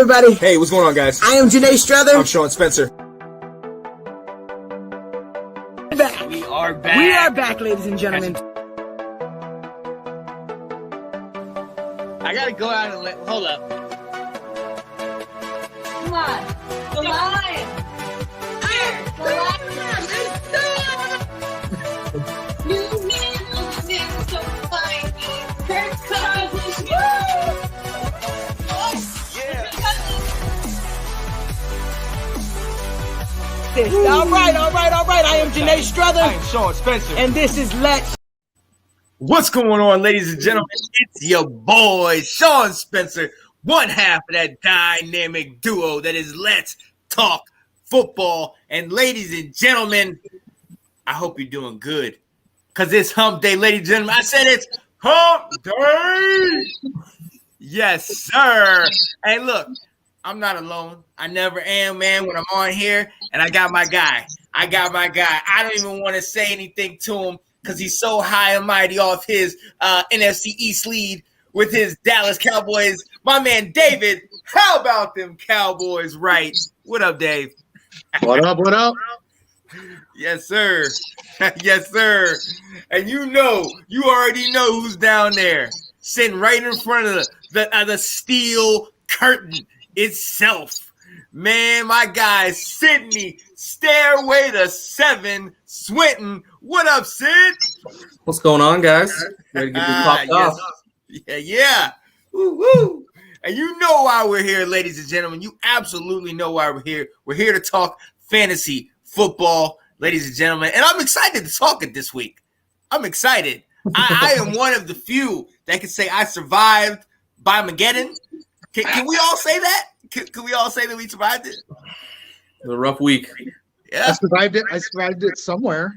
everybody. Hey, what's going on, guys? I am Janae Strother. I'm Sean Spencer. Back. We are back. We are back, ladies and gentlemen. I gotta go out and hold up. Come on. The lion. Here. The lion. New music so fine. Kirk Cousins. All right. I am Janae Strother. I am Sean Spencer. And this is Let's. What's going on, ladies and gentlemen? It's your boy, Sean Spencer, one half of that dynamic duo that is Let's Talk Football. And ladies and gentlemen, I hope you're doing good, because it's hump day, ladies and gentlemen. I said it's hump day. Yes, sir. Hey, look, I'm not alone. I never am, man, when I'm on here, and I got my guy. I don't even want to say anything to him, because he's so high and mighty off his NFC East lead with his Dallas Cowboys. My man, David, how about them Cowboys, right? What up, Dave? What up? Yes, sir. Yes, sir. And you already know who's down there, sitting right in front of the steel curtain itself. Man, my guy, Sidney, Stairway to Seven, Swinton. What up, Sid? What's going on, guys? Ready to get this popped off? Yeah. Woo. And you know why we're here, ladies and gentlemen. You absolutely know why we're here. We're here to talk fantasy football, ladies and gentlemen. And I'm excited to talk it this week. I'm excited. I am one of the few that can say I survived BYEMAGGEDON. Can we all say that? Can we all say that we survived it? It was a rough week. Yeah. I survived it somewhere.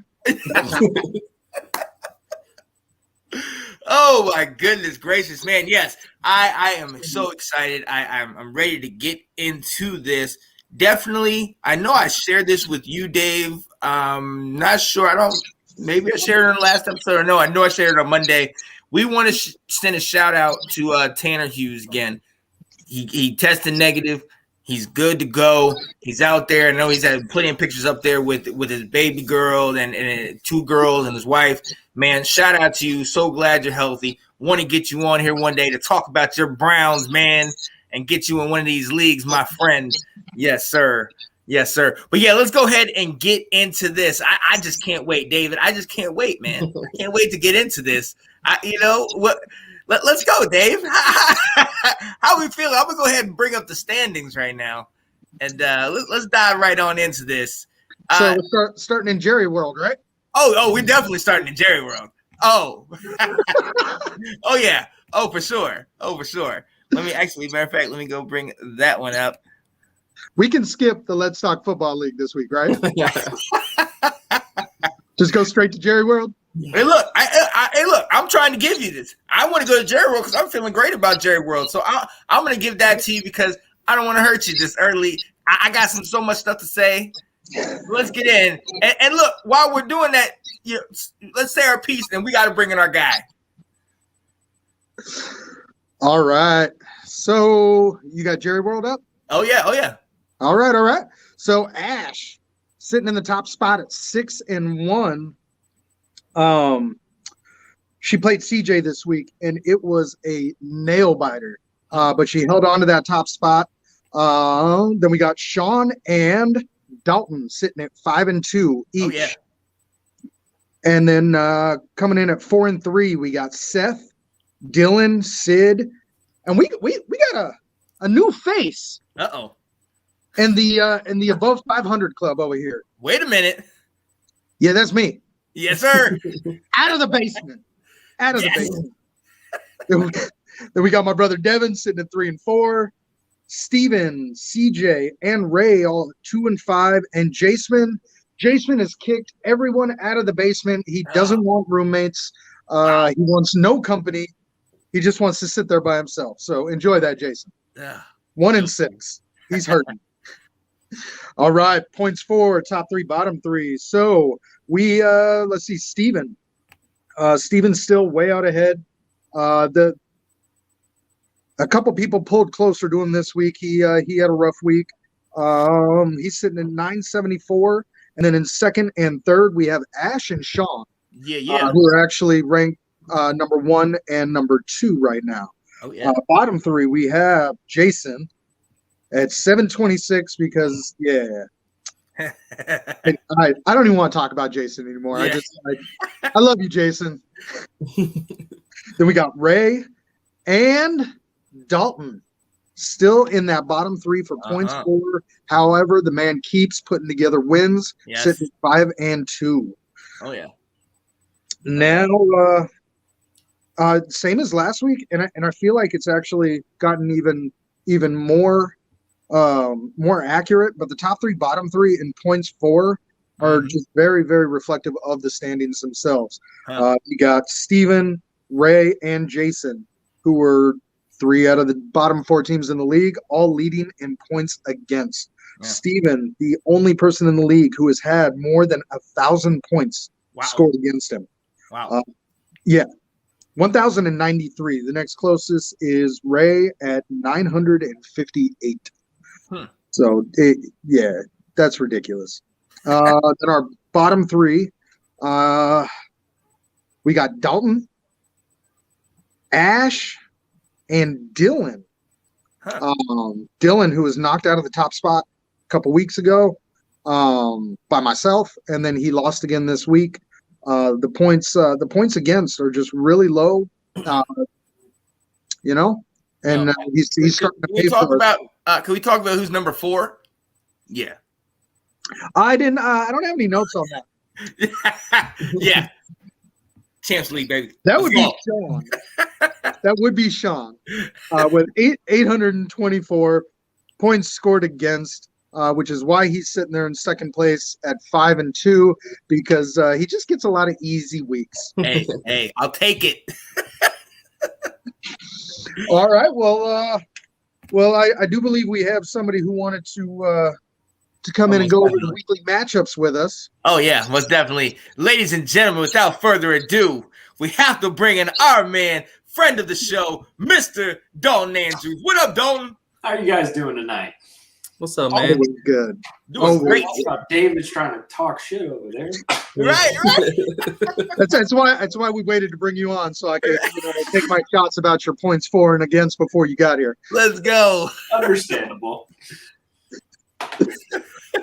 Oh my goodness gracious, man. Yes, I am so excited. I'm ready to get into this. Definitely. I know I shared this with you, Dave. Not sure. Maybe I shared it in the last episode or no. I know I shared it on Monday. We want to send a shout out to Tanner Hughes again. He tested negative. He's good to go. He's out there. I know he's had plenty of pictures up there with his baby girl and two girls and his wife. Man, shout out to you. So glad you're healthy. Want to get you on here one day to talk about your Browns, man, and get you in one of these leagues, my friend. Yes, sir. Yes, sir. But yeah, let's go ahead and get into this. I just can't wait, David. I just can't wait, man. I can't wait to get into this. Let's go, Dave. How we feeling? I'm gonna go ahead and bring up the standings right now, and let's dive right on into this. So we're starting in Jerry World, right? Oh, we're definitely starting in Jerry World. Oh, oh yeah. Oh, for sure. Matter of fact, let me go bring that one up. We can skip the Let's Talk Football League this week, right? Just go straight to Jerry World. Hey, look, I'm trying to give you this. I want to go to Jerry World because I'm feeling great about Jerry World. So I'm going to give that to you because I don't want to hurt you this early. I got so much stuff to say. Let's get in. And look, while we're doing that, let's say our piece, and we got to bring in our guy. All right. So you got Jerry World up? Oh, yeah. All right. So Ash sitting in the top spot at 6-1. She played CJ this week, and it was a nail biter. But she held on to that top spot. Then we got Sean and Dalton sitting at 5-2 each. Oh, yeah. And then coming in at 4-3, we got Seth, Dylan, Sid, and we got a new face. Uh-oh. In the above 500 club over here. Wait a minute. Yeah, that's me. Yes, sir. Out of the basement. The basement. Then we got my brother Devin sitting at 3-4. Steven, CJ, and Ray all 2-5. And Jason has kicked everyone out of the basement. He doesn't want roommates. He wants no company. He just wants to sit there by himself. So enjoy that, Jason. 1-6. He's hurting. All right, points for top three, bottom three. So we let's see, Steven. Steven's still way out ahead. A couple people pulled closer to him this week. He had a rough week. He's sitting at 974, and then in second and third we have Ash and Sean. Yeah. Who are actually ranked number 1 and number 2 right now. Oh yeah. Bottom 3 we have Jason at 726 because I don't even want to talk about Jason anymore. Yeah. I love you, Jason. Then we got Ray and Dalton still in that bottom 3 for points for. However, the man keeps putting together wins, sitting at 5 and 2. Oh yeah. Now, same as last week, and I feel like it's actually gotten even more accurate. But the top 3, bottom 3, and points for are just very, very reflective of the standings themselves. You got Steven, Ray, and Jason, who were 3 out of the bottom 4 teams in the league, all leading in points against. Yeah. Steven, the only person in the league who has had more than 1,000 points scored against him. Wow. 1,093. The next closest is Ray at 958. So, that's ridiculous. Then our bottom 3, we got Dalton, Ash, and Dylan. Dylan, who was knocked out of the top spot a couple weeks ago by myself, and then he lost again this week. The points against are just really low, and he's starting to pay for it. Can we talk about who's number 4? Yeah, I don't have any notes on that. Yeah, Champs League, baby. That would be Sean. That would be Sean with 824 points scored against. Which is why he's sitting there in second place at 5 and 2 because he just gets a lot of easy weeks. Hey, I'll take it. All right. Well, I do believe we have somebody who wanted to come in and go over the weekly matchups with us. Oh yeah, most definitely, ladies and gentlemen. Without further ado, we have to bring in our man, friend of the show, Mr. Dalton Andrews. What up, Dalton? How are you guys doing tonight? What's up, man? Always good. Doing great. David's trying to talk shit over there. Right. That's why we waited to bring you on so I could take my shots about your points for and against before you got here. Let's go. Understandable.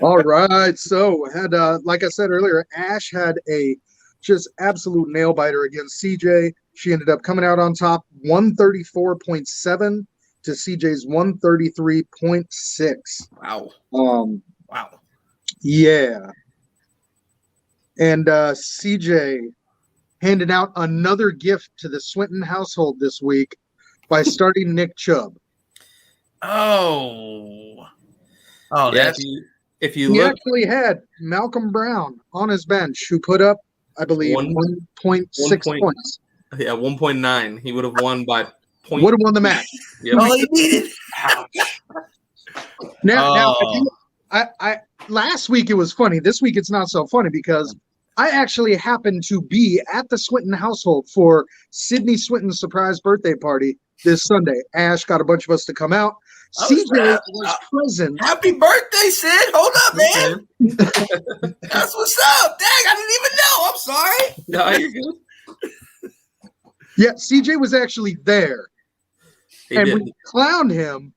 All right. So had like I said earlier, Ash had a just absolute nail biter against CJ. She ended up coming out on top 134.7 to CJ's 133.6. Wow. Wow. Yeah. And CJ handed out another gift to the Swinton household this week by starting Nick Chubb. Oh, that's if you he look, actually had Malcolm Brown on his bench, who put up, I believe, 1.6 points. Yeah, 1.9. He would have won by point. Would have won the match. Yep. all he needed. Now, I last week it was funny. This week it's not so funny because I actually happened to be at the Swinton household for Sidney Swinton's surprise birthday party this Sunday. Ash got a bunch of us to come out. CJ was present. Happy birthday, Sid. Hold up, man. That's what's up. Dang, I didn't even know. I'm sorry. No, you're good. Yeah, CJ was actually there. We clowned him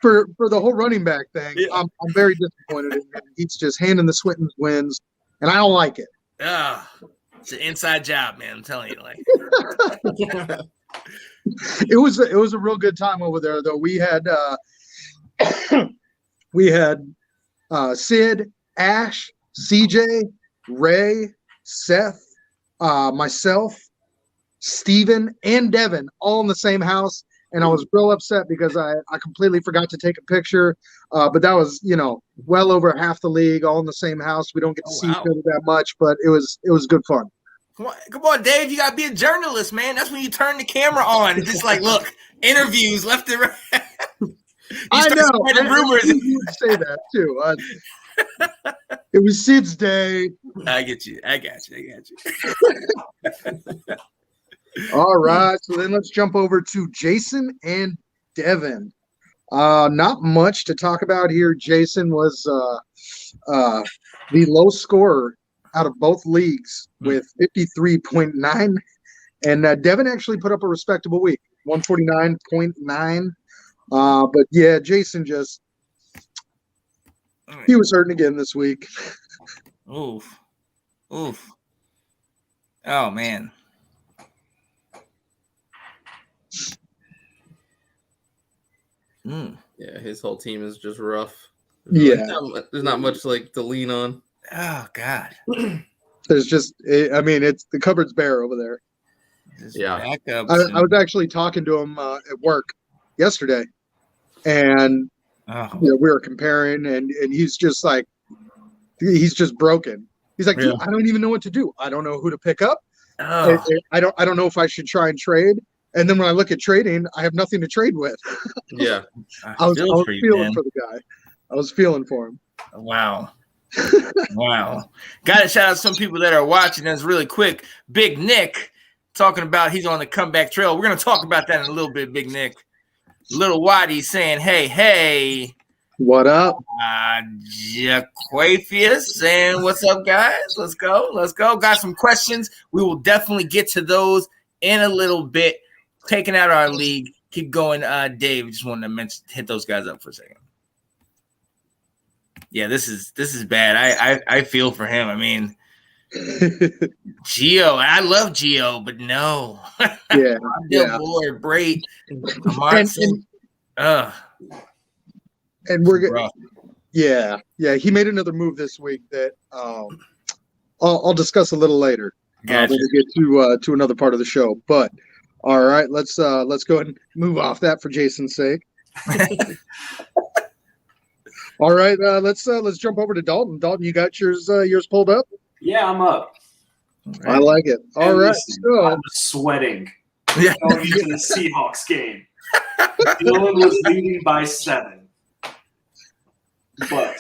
for the whole running back thing. Yeah. I'm very disappointed in him. He's just handing the Swintons wins, and I don't like it. It's an inside job, man. I'm telling you. It was a real good time over there, though. We had Sid, Ash, CJ, Ray, Seth, myself, Steven, and Devin all in the same house. And I was real upset because I completely forgot to take a picture. But that was, well over half the league all in the same house. We don't get to see each other that much, but it was good fun. Come on, Dave. You got to be a journalist, man. That's when you turn the camera on. It's just like, look, interviews left and right. I know. Rumors. You would say that, too. It was Sid's day. I get you. I got you. All right, so then let's jump over to Jason and Devin. Not much to talk about here. Jason was the low scorer out of both leagues with 53.9, and Devin actually put up a respectable week, 149.9. But yeah, Jason he was hurting again this week. Oof. Oh man. Yeah, his whole team is just rough. Yeah. There's not much like to lean on. Oh God. There's just, it's the cupboard's bare over there. Yeah. I was actually talking to him at work yesterday, and we were comparing, and he's just like, he's just broken. He's like, dude, I don't even know what to do. I don't know who to pick up. I don't know if I should try and trade. And then when I look at trading, I have nothing to trade with. Yeah. I was feeling for the guy. I was feeling for him. Wow. Wow. Got to shout out some people that are watching us really quick. Big Nick talking about he's on the comeback trail. We're going to talk about that in a little bit, Big Nick. Little Waddy saying, hey. What up? Jaquafius saying, what's up, guys? Let's go. Got some questions. We will definitely get to those in a little bit. Taking out our league. Keep going, Dave. Just wanted to hit those guys up for a second. Yeah, this is bad. I feel for him. I mean, Gio. I love Gio, but no. Yeah. Board, Brait, and we're good. Yeah. He made another move this week that I'll discuss a little later. Gotcha. When we get to another part of the show. But all right, let's go ahead and move off that for Jason's sake. All right, let's jump over to Dalton. Dalton, you got yours pulled up? Yeah, I'm up. I like it. All And right, listen, so I'm sweating going into the Seahawks game. Dylan was leading by 7. But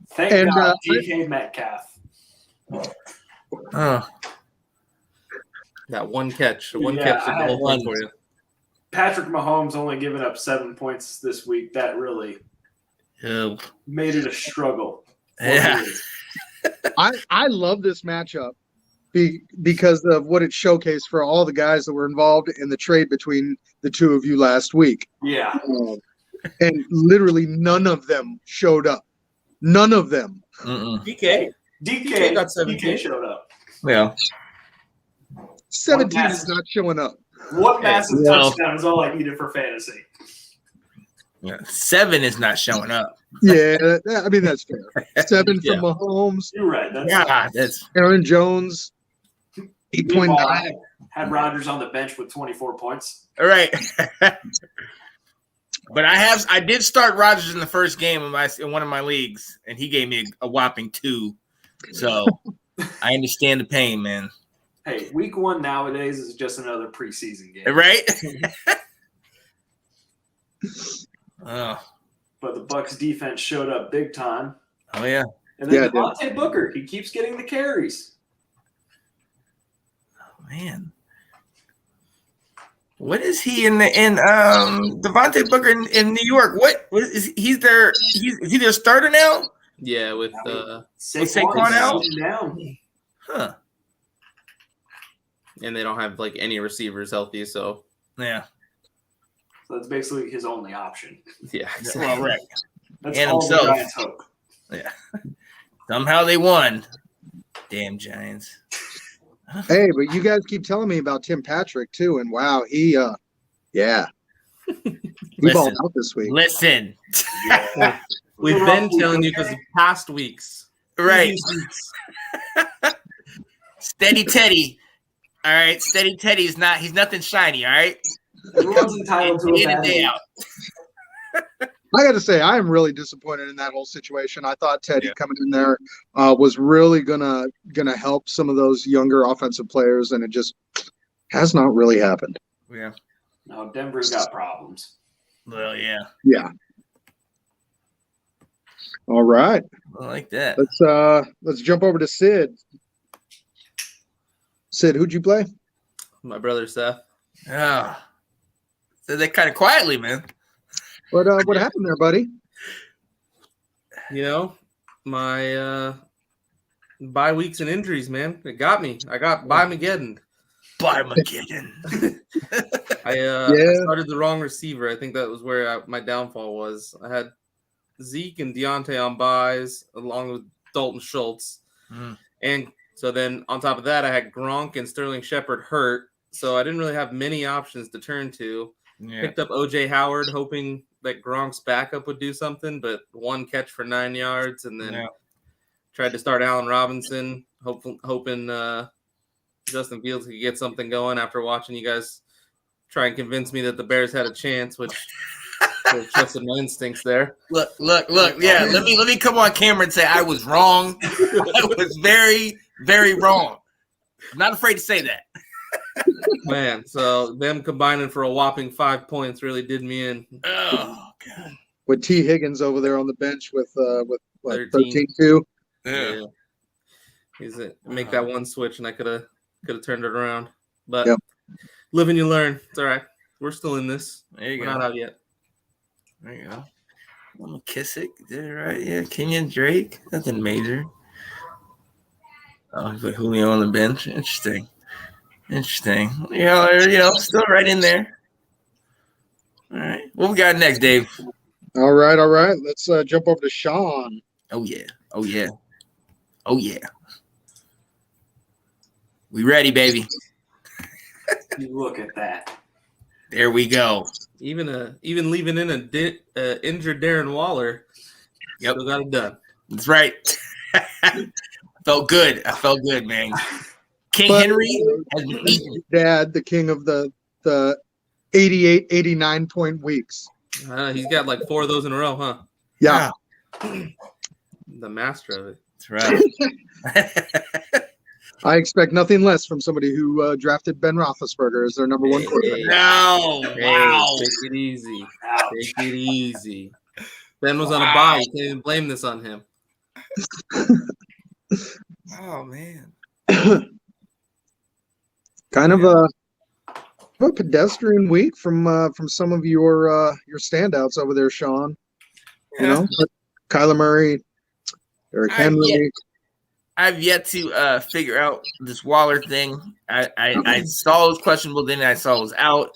thank God DK Metcalf. That one catch. One catch did the whole thing for you. Patrick Mahomes only giving up 7 points this week. That really made it a struggle. Yeah. I love this matchup because of what it showcased for all the guys that were involved in the trade between the two of you last week. Yeah. And literally none of them showed up. None of them. DK got 17. DK showed up. Yeah. 17 is not showing up. One massive touchdown is all I needed for fantasy. Yeah. 7 is not showing up. Yeah, I mean, that's fair. 7 from Mahomes. You're right. That's Aaron Jones, 8.9. Had Rodgers on the bench with 24 points. all right. But I did start Rodgers in the first game in one of my leagues, and he gave me a whopping 2. So I understand the pain, man. Hey, week 1 nowadays is just another preseason game. Right? Oh. But the Bucs defense showed up big time. Oh, yeah. And then Dante Booker, he keeps getting the carries. Oh, man. What is he in Devontae Booker in New York? What is he's their starter now? Yeah, with Saquon out? Down. Huh. And they don't have like any receivers healthy, so Yeah. So that's basically his only option. yeah. Well, right. That's And all himself. the Giants hope. Yeah. Somehow they won. Damn Giants. Hey, but you guys keep telling me about Tim Patrick too, and wow, he balled out this week. Listen. We've been telling you because of past weeks. Right. Steady Teddy. All right. Steady Teddy he's nothing shiny, all right? Everyone's entitled to a Day in bad and day week. out. I got to say, I am really disappointed in that whole situation. I thought Teddy coming in there was really gonna help some of those younger offensive players, and it just has not really happened. Yeah. No, Denver's got problems. Well, yeah. Yeah. All right. I like that. Let's jump over to Sid. Sid, who'd you play? my brother Seth. Oh. Said that kind of quietly, man. What happened there, buddy? You know, my bye weeks and injuries, man. It got me. I got BYEMAGGEDON. BYEMAGGEDON. I started the wrong receiver. I think that was where my downfall was. I had Zeke and Deontay on buys along with Dalton Schultz. And so then on top of that, I had Gronk and Sterling Shepard hurt. So I didn't really have many options to turn to. Yeah. Picked up O.J. Howard, hoping that Gronk's backup would do something, but 1 catch for 9 yards. And then tried to start Allen Robinson, hoping Justin Fields could get something going after watching you guys try and convince me that the Bears had a chance, which I trusted my instincts there. Look. Yeah, let me come on camera and say I was wrong. I was very, very wrong. I'm not afraid to say that. Man, so them combining for a whopping 5 points really did me in. Oh God! With T. Higgins over there on the bench with 13-2. Yeah. He's make that one switch, and I could have turned it around. But live and you learn. It's all right. We're still in this. We're not out yet. There you go. McKissick did it right. Yeah, Kenyan Drake. Nothing major. Oh, put Julio on the bench. Interesting. Still right in there. All right. What we got next, Dave? All right. Let's jump over to Sean. Oh yeah. We ready, baby. You look at that. There we go. Even leaving in a injured Darren Waller. Yep. Still got it done. That's right. I felt good, man. King Henry has been eaten. Dad, the king of the 88, 89 point weeks. He's got like 4 of those in a row, huh? Yeah. The master of it. That's right. I expect nothing less from somebody who drafted Ben Roethlisberger as their number 1 quarterback. No. Wow. Take it easy. Take it easy. Ben was on a bye. You can't even blame this on him. Oh, man. Kind of a pedestrian week from some of your standouts over there, Sean. You know, Kyler Murray, Derrick Henry. I've yet to figure out this Waller thing. I saw it was questionable, then I saw it was out,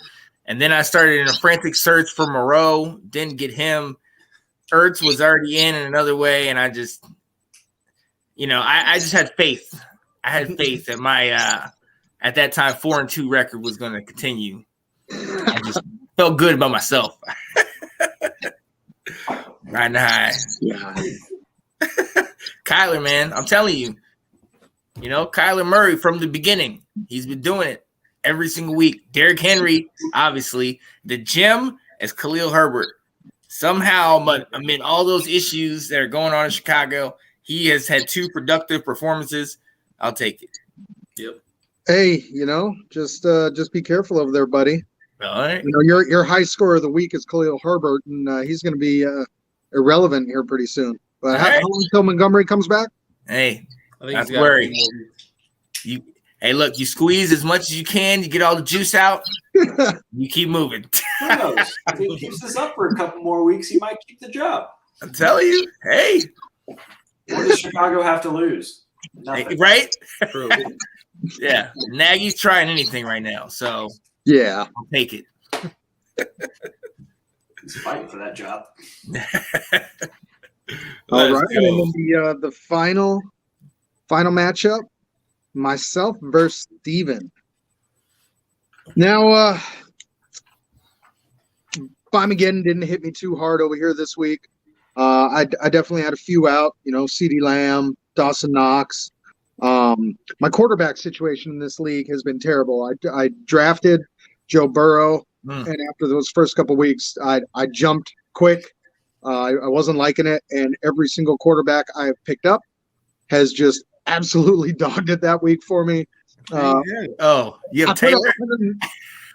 and then I started in a frantic search for Moreau. Didn't get him. Ertz was already in another way, and I just, I just had faith. I had faith that my at that time 4-2 record was going to continue. I just felt good about myself. Riding high. Yeah. Kyler, man, I'm telling you, Kyler Murray from the beginning, he's been doing it every single week. Derrick Henry, obviously, the gem is Khalil Herbert. Somehow, but amid all those issues that are going on in Chicago, he has had 2 productive performances. I'll take it. Yep. Hey, just be careful over there, buddy. All right. Your high scorer of the week is Khalil Herbert, and he's going to be irrelevant here pretty soon. But how long until Montgomery comes back? Hey, that's worried. Hey, look, you squeeze as much as you can. You get all the juice out. You keep moving. Who knows? If he keeps this up for a couple more weeks, he might keep the job. I'm telling you. Hey. What does Chicago have to lose? Nothing. Hey, right? True. Yeah. Nagy's trying anything right now, so yeah, I'll take it. He's fighting for that job. All right, and then the final matchup, myself versus Steven. Now, BYEMAGGEDON didn't hit me too hard over here this week. I definitely had a few out, CeeDee Lamb, Dawson Knox. My quarterback situation in this league has been terrible. I drafted Joe Burrow, and after those first couple weeks, I jumped quick. I wasn't liking it, and every single quarterback I have picked up has just absolutely dogged it that week for me. You have Taylor?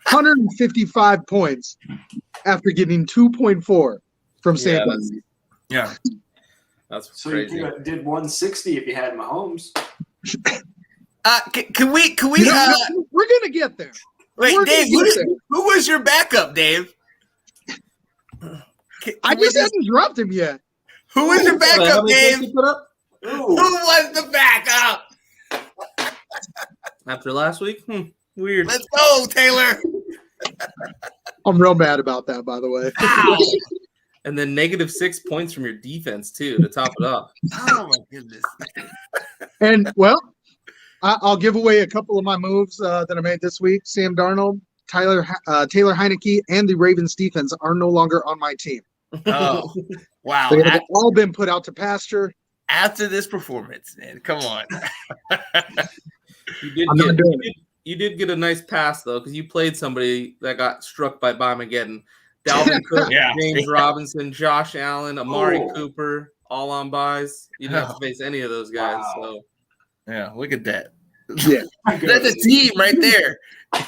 155 points after getting 2.4 from San Diego. Yeah. That's so crazy. You did 160 if you had Mahomes. Can we We're gonna get there. Wait, Dave, who was your backup, Dave? I just haven't dropped him yet. Who was your backup, Dave? You put up? Who was the backup? After last week? Weird. Let's go, Taylor. I'm real mad about that, by the way. And then -6 points from your defense, too, to top it off. Oh, my goodness. And, well, I'll give away a couple of my moves that I made this week. Sam Darnold, Taylor Heineke, and the Ravens defense are no longer on my team. Oh, wow. They have all been put out to pasture. After this performance, man, come on. You did get a nice pass, though, because you played somebody that got struck by BYEMAGGEDON. Dalvin Cook, James Robinson, Josh Allen, Amari Cooper, all on buys. You didn't have to face any of those guys. Wow. So, yeah, look at that. Yeah, that's a team right there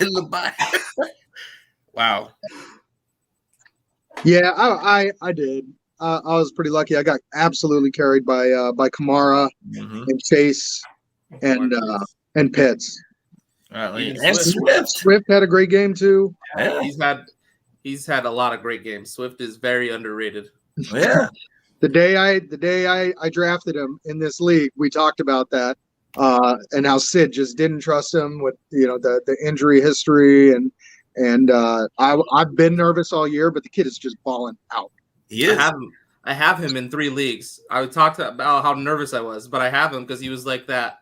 in the buy. Wow. Yeah, I did. I was pretty lucky. I got absolutely carried by Kamara and Chase and Pitts. And Swift. Swift had a great game too. Yeah. He's had a lot of great games. Swift is very underrated. Yeah. The day I drafted him in this league, we talked about that and how Sid just didn't trust him with the injury history and I've been nervous all year, but the kid is just balling out. He is. I have him in 3 leagues. I talked about how nervous I was, but I have him because he was like that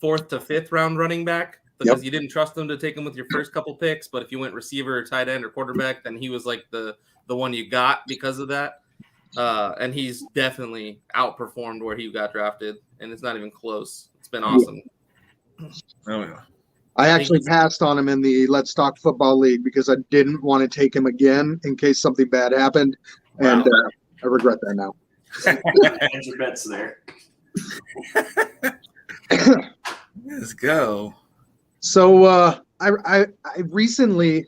4th to 5th round running back. Because you didn't trust him to take him with your first couple picks, but if you went receiver or tight end or quarterback, then he was like the one you got because of that. And he's definitely outperformed where he got drafted, and it's not even close. It's been awesome. Oh yeah. I actually passed on him in the Let's Talk Football League because I didn't want to take him again in case something bad happened, and I regret that now. And your bets there. Let's go. So I recently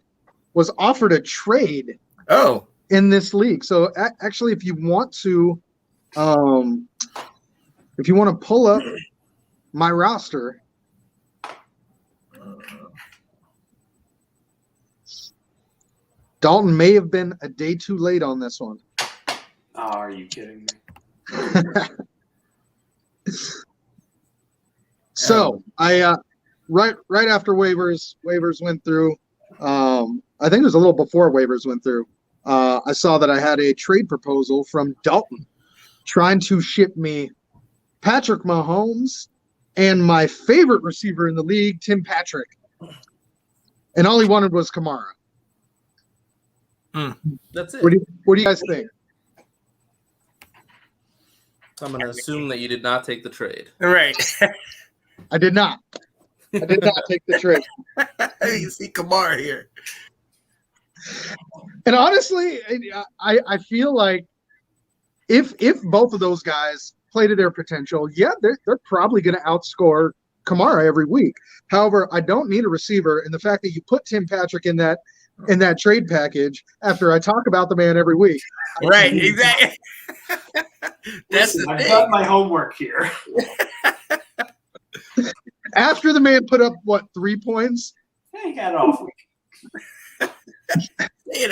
was offered a trade. In this league. So actually, if you want to pull up my roster, Dalton may have been a day too late on this one. Oh, are you kidding me? So I right after waivers went through. I think it was a little before waivers went through. I saw that I had a trade proposal from Dalton trying to ship me Patrick Mahomes and my favorite receiver in the league, Tim Patrick. And all he wanted was Kamara. That's it. What do you guys think? I'm going to assume that you did not take the trade. Right. I did not. I did not take the trade. You see Kamara here. And honestly, I feel like if both of those guys play to their potential, they're probably going to outscore Kamara every week. However, I don't need a receiver, and the fact that you put Tim Patrick in that trade package after I talk about the man every week. Right, exactly. I've done my homework here. After the man put up 3 points? He got an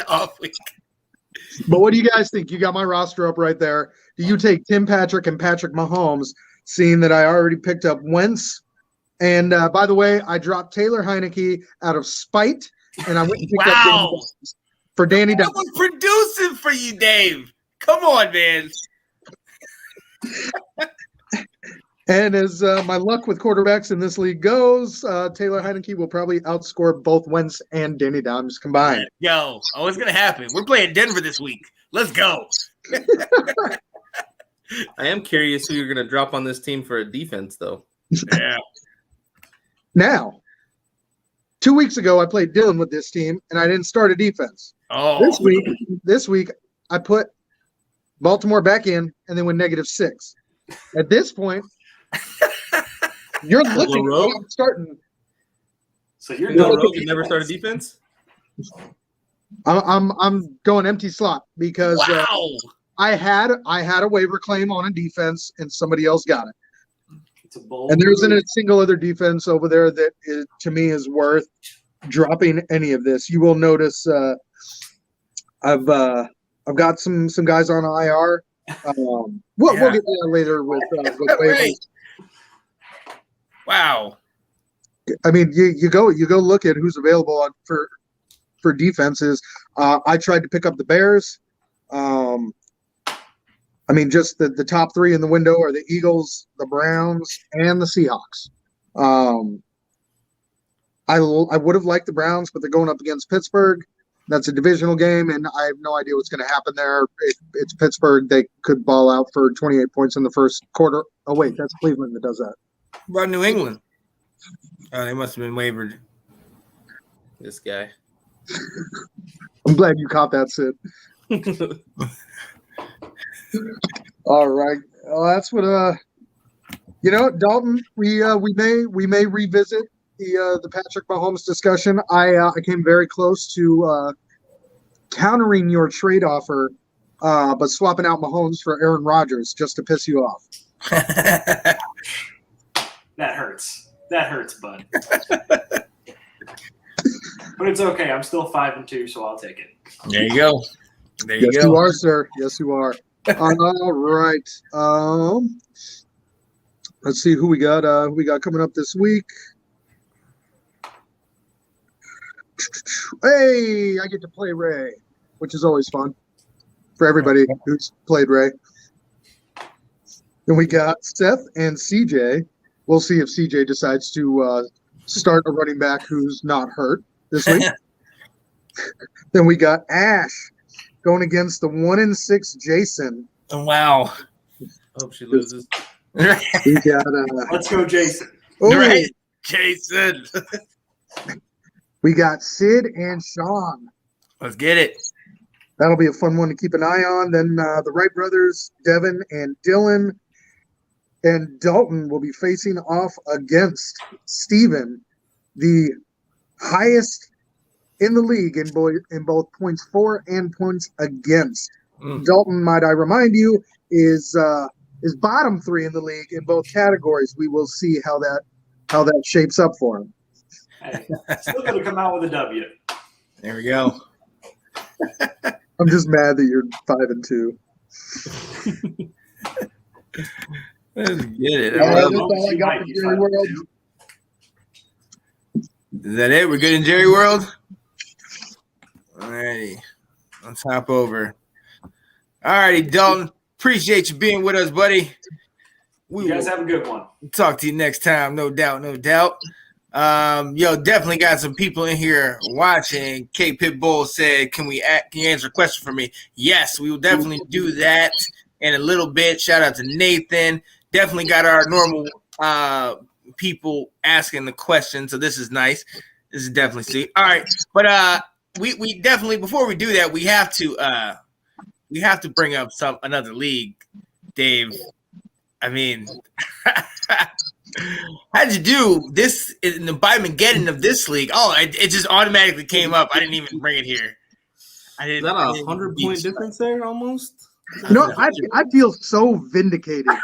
off week. But what do you guys think? You got my roster up right there. Do you take Tim Patrick and Patrick Mahomes, seeing that I already picked up Wentz? And by the way, I dropped Taylor Heineke out of spite, and I went and picked up Danny Dimes for Danny Dimes. I was producing for you, Dave. Come on, man. And as my luck with quarterbacks in this league goes, Taylor Heineke will probably outscore both Wentz and Danny Dimes combined. Yo, it's going to happen. We're playing Denver this week. Let's go. I am curious who you're going to drop on this team for a defense, though. Yeah. Now, 2 weeks ago, I played Dylan with this team, and I didn't start a defense. Oh. This week, I put Baltimore back in and then went -6. At this point, you're looking at starting. So you're you never start a defense? I'm going empty slot because wow. I had a waiver claim on a defense and somebody else got it. It's a bold And there isn't move. a single other defense over there that to me is worth dropping any of this. You will notice I've got some guys on IR. We'll get to that later with waivers. Right. Wow. I mean, you go look at who's available for defenses. I tried to pick up the Bears. I mean, just the top three in the window are the Eagles, the Browns, and the Seahawks. I would have liked the Browns, but they're going up against Pittsburgh. That's a divisional game, and I have no idea what's going to happen there. It's Pittsburgh. They could ball out for 28 points in the first quarter. Oh, wait, that's Cleveland that does that. What about New England? Oh, they must have been wavered. This guy. I'm glad you caught that, Sid. All right. Well, that's what Dalton, we may revisit the Patrick Mahomes discussion. I came very close to countering your trade offer, but swapping out Mahomes for Aaron Rodgers just to piss you off. That hurts. That hurts, bud. But it's okay. I'm still 5-2, so I'll take it. There you go. There you Yes, go. you are, sir. Yes, you are. All right. Let's see who we got. Who we got coming up this week? Hey, I get to play Ray, which is always fun for everybody who's played Ray. Then we got Seth and CJ. We'll see if CJ decides to start a running back who's not hurt this week. Then we got Ash going against the 1-6 Jason. Wow. Hope she loses. We got Let's go, Jason. Right, Jason. We got Sid and Sean. Let's get it. That'll be a fun one to keep an eye on. Then the Wright brothers, Devin and Dylan, and Dalton will be facing off against Steven, the highest in the league in both points for and points against. Dalton, might I remind you, is bottom 3 in the league in both categories. We will see how that shapes up for him. Hey, still going to come out with a W. There we go. I'm just mad that you're 5-2. Let's get it. That's I love it. all I got for Jerry World. Is that it? We're good in Jerry World? Alrighty. Let's hop over. Alrighty, Dalton. Appreciate you being with us, buddy. You guys have a good one. Talk to you next time. No doubt, no doubt. Definitely got some people in here watching. K Pitbull said, can you answer a question for me? Yes, we will definitely do that in a little bit. Shout out to Nathan. Definitely got our normal people asking the question, so this is nice. This is definitely sweet. All right, but we definitely, before we do that, we have to bring up another league, Dave. I mean, how'd you do this in the BYEMAGGEDON of this league? Oh, it just automatically came up. I didn't even bring it here. Is that a 100-point difference there almost? No, I feel so vindicated.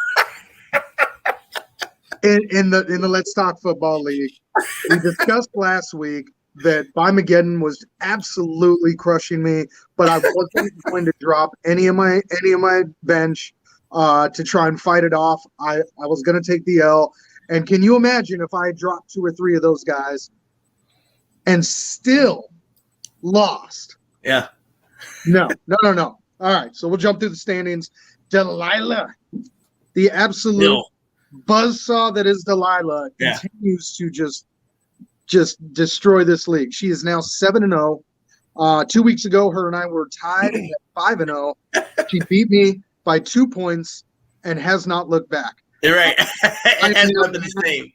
In the Let's Talk Football League, we discussed last week that BYEMAGGEDON was absolutely crushing me, but I wasn't going to drop any of my bench to try and fight it off. I was going to take the L. And can you imagine if I dropped 2 or 3 of those guys and still lost? Yeah. No. All right, so we'll jump through the standings. Delilah, the absolute buzzsaw that is Delilah, continues to just destroy this league. She is now 7-0. 2 weeks ago, her and I were tied at 5-0. She beat me by 2 points and has not looked back. You're right. It has not been the same.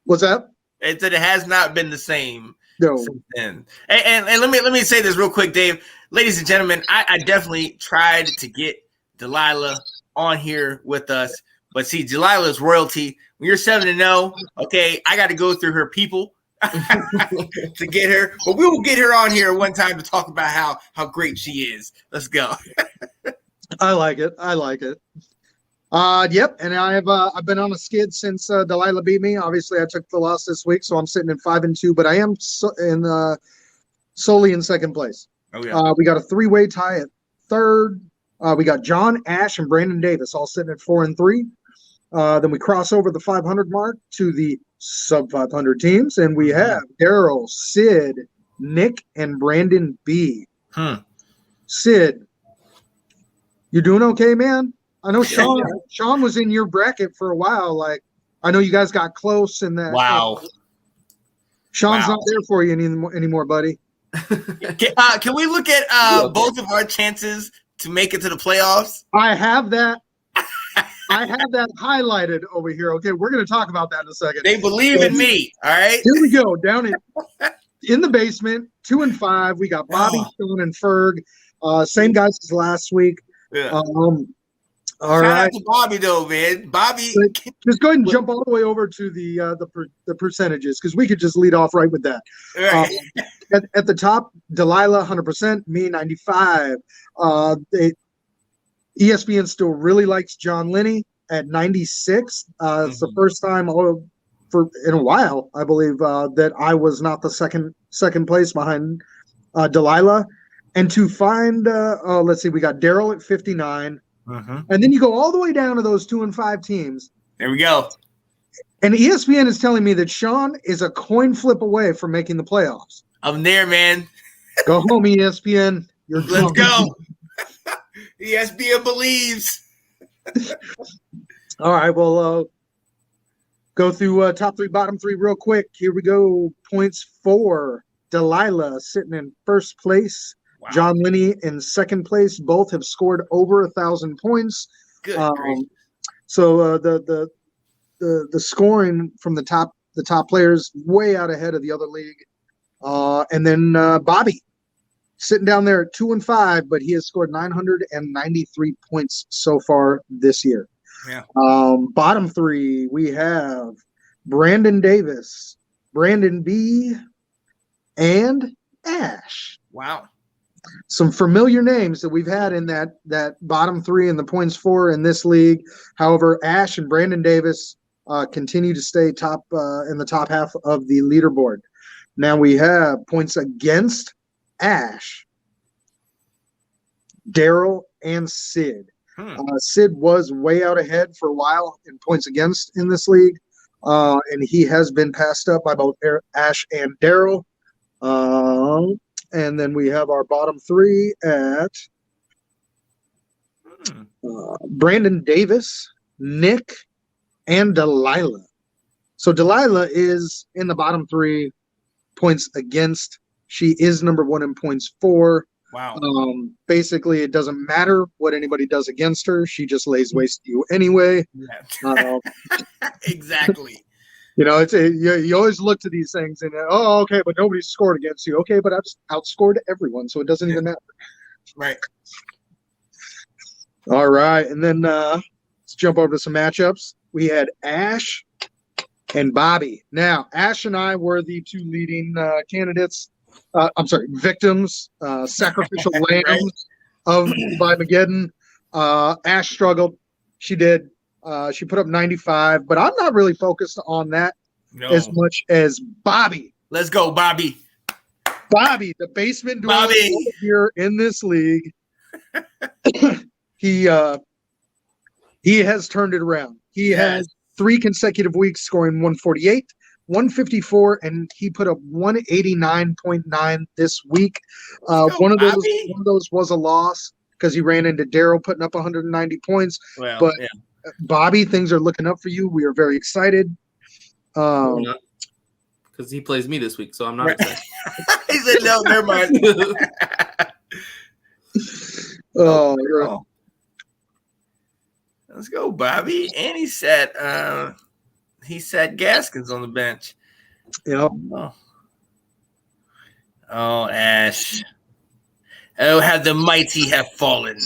What's that? It said it has not been the same No. since then. And let me say this real quick, Dave. Ladies and gentlemen, I definitely tried to get Delilah on here with us. But see, Delilah's royalty. When you're 7-0, okay, I got to go through her people to get her. But we will get her on here one time to talk about how great she is. Let's go. I like it. Yep, and I've been on a skid since Delilah beat me. Obviously, I took the loss this week, so I'm sitting at 5-2. But I am solely in second place. Oh yeah. We got a 3-way tie at third. We got John, Ash, and Brandon Davis all sitting at 4-3. Then we cross over the 500 mark to the sub 500 teams, and we have Daryl, Sid, Nick, and Brandon B. Sid, you doing okay, man? I know Sean was in your bracket for a while. Like, I know you guys got close in that. Wow. Sean's not there for you anymore, buddy. Can we look at both of our chances to make it to the playoffs? I have that. I have that highlighted over here. Okay, we're going to talk about that in a second. They believe in me. All right. Here we go. Down in the basement, 2-5. We got Bobby, Sean, and Ferg. Same guys as last week. Yeah. All right. Shout out to Bobby though, man. Bobby, just go ahead and jump all the way over to the percentages, because we could just lead off right with that. Right. At the top, Delilah 100%, me 95. ESPN still really likes John Linney at 96. It's the first time in a while, I believe, that I was not the second place behind Delilah. And to find, let's see, we got Daryl at 59. And then you go all the way down to those 2-5 teams. There we go. And ESPN is telling me that Sean is a coin flip away from making the playoffs. I'm there, man. Go home, ESPN. Let's go. ESPN believes. All right, well, go through top 3, bottom 3 real quick. Here we go. Points for Delilah sitting in first place. Wow. John Linney in second place. Both have scored over 1,000 points. Good. So the scoring from the top players way out ahead of the other league. And then Bobby sitting down there at 2-5, but he has scored 993 points so far this year. Yeah. Bottom 3, we have Brandon Davis, Brandon B, and Ash. Wow. Some familiar names that we've had in that bottom 3 and the points for in this league. However, Ash and Brandon Davis continue to stay top in the top half of the leaderboard. Now we have points against Ash, Daryl, and Sid. Sid was way out ahead for a while in points against in this league, and he has been passed up by both Ash and Daryl. And then we have our bottom 3 at Brandon Davis, Nick, and Delilah. So Delilah is in the bottom 3 points against. She is number 1 in points for. Wow. Basically, it doesn't matter what anybody does against her. She just lays waste to you anyway. Yeah. Exactly. You know, you always look to these things and, okay, but nobody's scored against you. Okay, but I've outscored everyone, so it doesn't even matter. Right. All right, and then let's jump over to some matchups. We had Ash and Bobby. Now, Ash and I were the 2 leading candidates. Victims, sacrificial lambs of BYEMAGGEDON. Ash struggled. She did. She put up 95, but I'm not really focused on that as much as Bobby. Let's go, Bobby. Bobby, the basement dweller here in this league. He has turned it around. He has 3 consecutive weeks scoring 148, 154, and he put up 189.9 this week. One of those was a loss because he ran into Daryl putting up 190 points. Well, but Bobby, things are looking up for you. We are very excited. Because he plays me this week, so I'm not excited. He said, no, never mind. Let's go, Bobby. And he said Gaskins on the bench. Yep. Oh, Ash. Oh, how the mighty have fallen.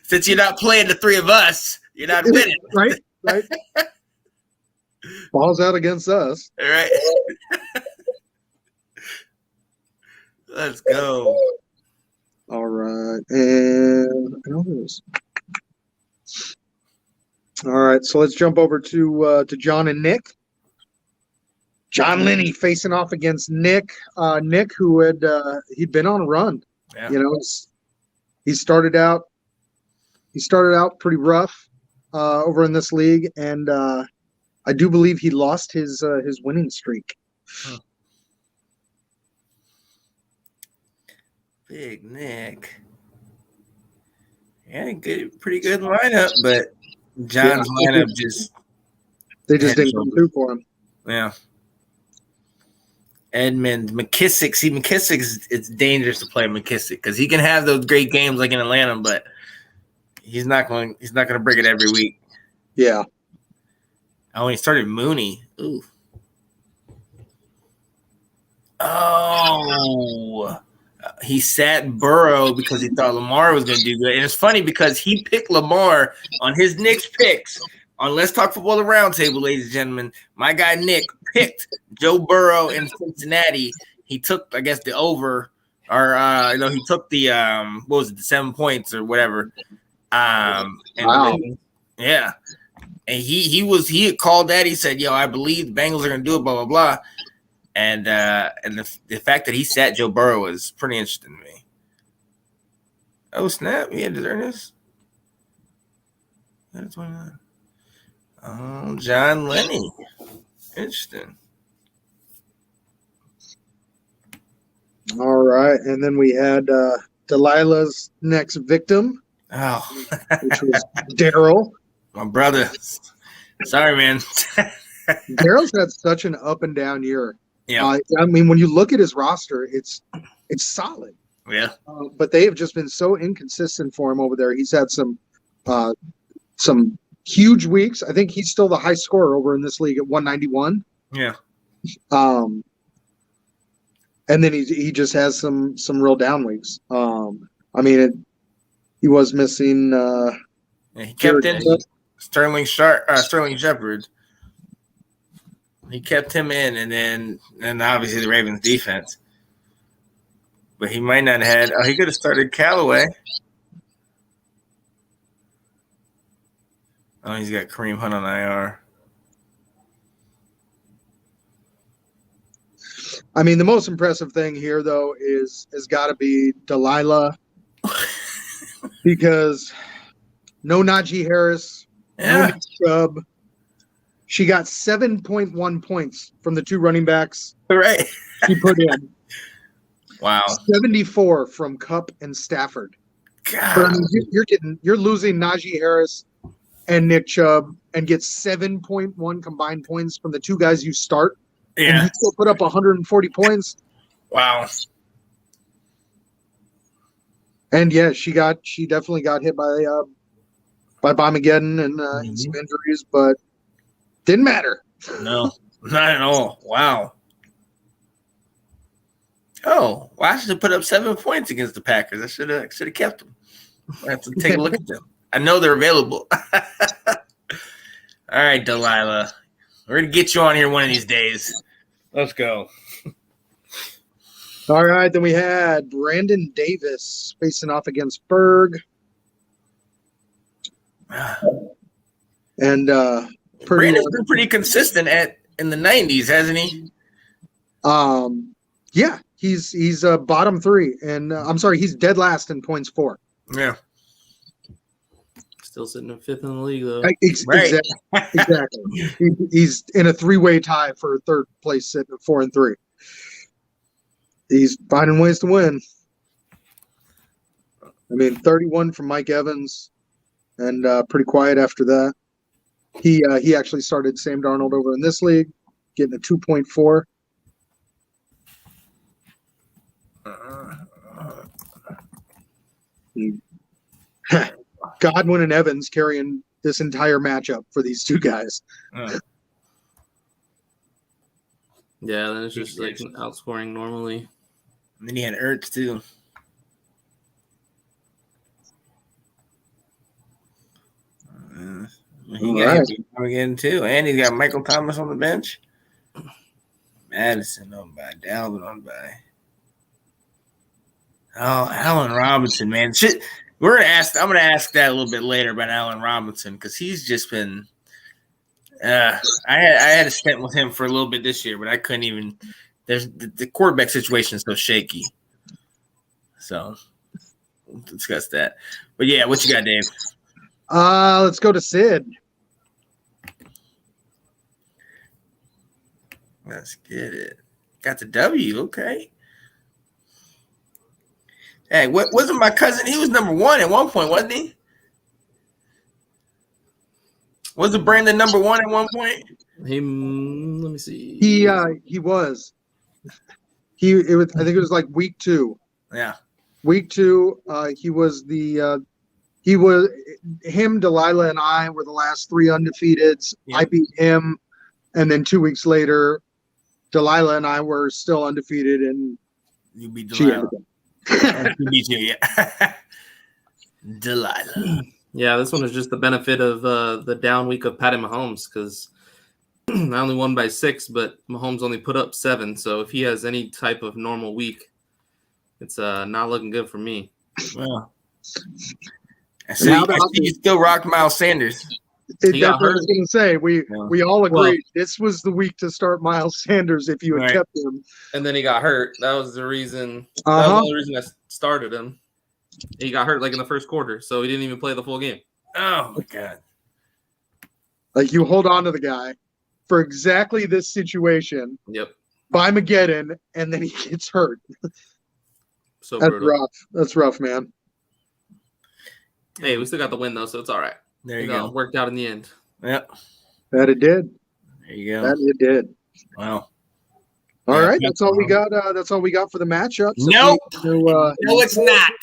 Since you're not playing the 3 of us, you're not winning. Right. Balls out against us. All right. Let's go. All right. And All right, so let's jump over to John and Nick. John Linney facing off against Nick. Nick, who he'd been on a run. Yeah. You know, he started out pretty rough over in this league, and I do believe he lost his winning streak. Huh. Big Nick. Yeah, pretty good lineup, but John's lineup they just didn't come through for him. Yeah. Edmund, McKissick. See, McKissick, it's dangerous to play McKissick because he can have those great games like in Atlanta, but he's not going to bring it every week. Yeah. Oh, he started Mooney. Ooh. Oh. He sat Burrow because he thought Lamar was going to do good. And it's funny because he picked Lamar on his Knicks picks on Let's Talk Football the Roundtable, ladies and gentlemen. My guy Nick picked Joe Burrow in Cincinnati. He took, I guess, the over, or he took the what was it, the 7 points or whatever. Wow. Yeah. And he had called that. He said, "Yo, I believe the Bengals are going to do it." Blah blah blah. And the fact that he sat Joe Burrow is pretty interesting to me. Oh snap! He had to earn this. That's 29. Oh, John Lenny. Interesting. All right, and then we had Delilah's next victim, Oh, which was Daryl. my brother. Sorry, man. Daryl's had such an up and down year. Yeah. I mean, when you look at his roster, it's solid. Yeah. But they have just been so inconsistent for him over there. He's had some huge weeks. I think he's still the high scorer over in this league at 191. Yeah. And then he just has some real down weeks. I mean, he was missing. He kept in Sterling Shepard. He kept him in, and obviously the Ravens defense. But he might not have had. Oh, he could have started Callaway. Oh, he's got Kareem Hunt on IR. I mean, the most impressive thing here, though, has got to be Delilah, because no Najee Harris, no Nick Chubb. She got 7.1 points from the two running backs. Right. She put in. Wow. 74 from Kupp and Stafford. God. But, I mean, you're losing Najee Harris and Nick Chubb and get 7.1 combined points from the two guys you start. Yeah. And you still put up 140 points. Wow. And yeah, she definitely got hit by BYEMAGGEDON and some injuries, but didn't matter. No, not at all. Wow. Oh, well, I should have put up 7 points against the Packers. I should have kept them. I have to take a look at them. I know they're available. All right, Delilah. We're going to get you on here one of these days. Let's go. All right, then we had Brandon Davis facing off against Berg. And Brandon's been pretty consistent in the 90s, hasn't he? Yeah, he's bottom three, and I'm sorry, he's dead last in points for. Yeah. Still sitting at fifth in the league, though. Right. Exactly. He's in a three-way tie for third place, sitting at 4-3. He's finding ways to win. I mean, 31 from Mike Evans, and pretty quiet after that. He actually started Sam Darnold over in this league, getting a 2.4. Godwin and Evans carrying this entire matchup for these two guys. Yeah, then it's just like outscoring normally. And then he had Ertz too. He got him again too, and he's got Michael Thomas on the bench. Madison on by, Dalvin on by. Oh, Allen Robinson, man. I'm gonna ask that a little bit later about Allen Robinson because he's just been. I had a stint with him for a little bit this year, but I couldn't even. There's the quarterback situation is so shaky. So we'll discuss that. But yeah, what you got, Dave? Let's go to Sid. Let's get it. Got the W. Okay. Hey, what wasn't my cousin? He was number 1 at one point, wasn't he? Wasn't Brandon number 1 at one point? Let me see. He was. I think it was like week 2. Yeah. Week 2, he was him, Delilah, and I were the last 3 undefeateds. Yeah. I beat him, and then 2 weeks later, Delilah and I were still undefeated, and you beat Delilah. She beat you, yeah. Delilah. Yeah, this one is just the benefit of the down week of Patty Mahomes because I only won by 6, but Mahomes only put up 7. So if he has any type of normal week, it's not looking good for me. Well, I see you still rock Miles Sanders. That's what I was going to say. We all agreed this was the week to start Miles Sanders if you had kept him. And then he got hurt. That was the reason. That was the only reason I started him. He got hurt like in the first quarter, so he didn't even play the full game. Oh my God! Like you hold on to the guy for exactly this situation. Yep. By Mageddon, and then he gets hurt. So that's brutal. rough. That's rough, man. Hey, we still got the win though, so it's all right. There you go. It worked out in the end. Yep. That it did. There you go. That it did. Wow. All right, that's all we got. That's all we got for the matchup. So nope. No, it's not.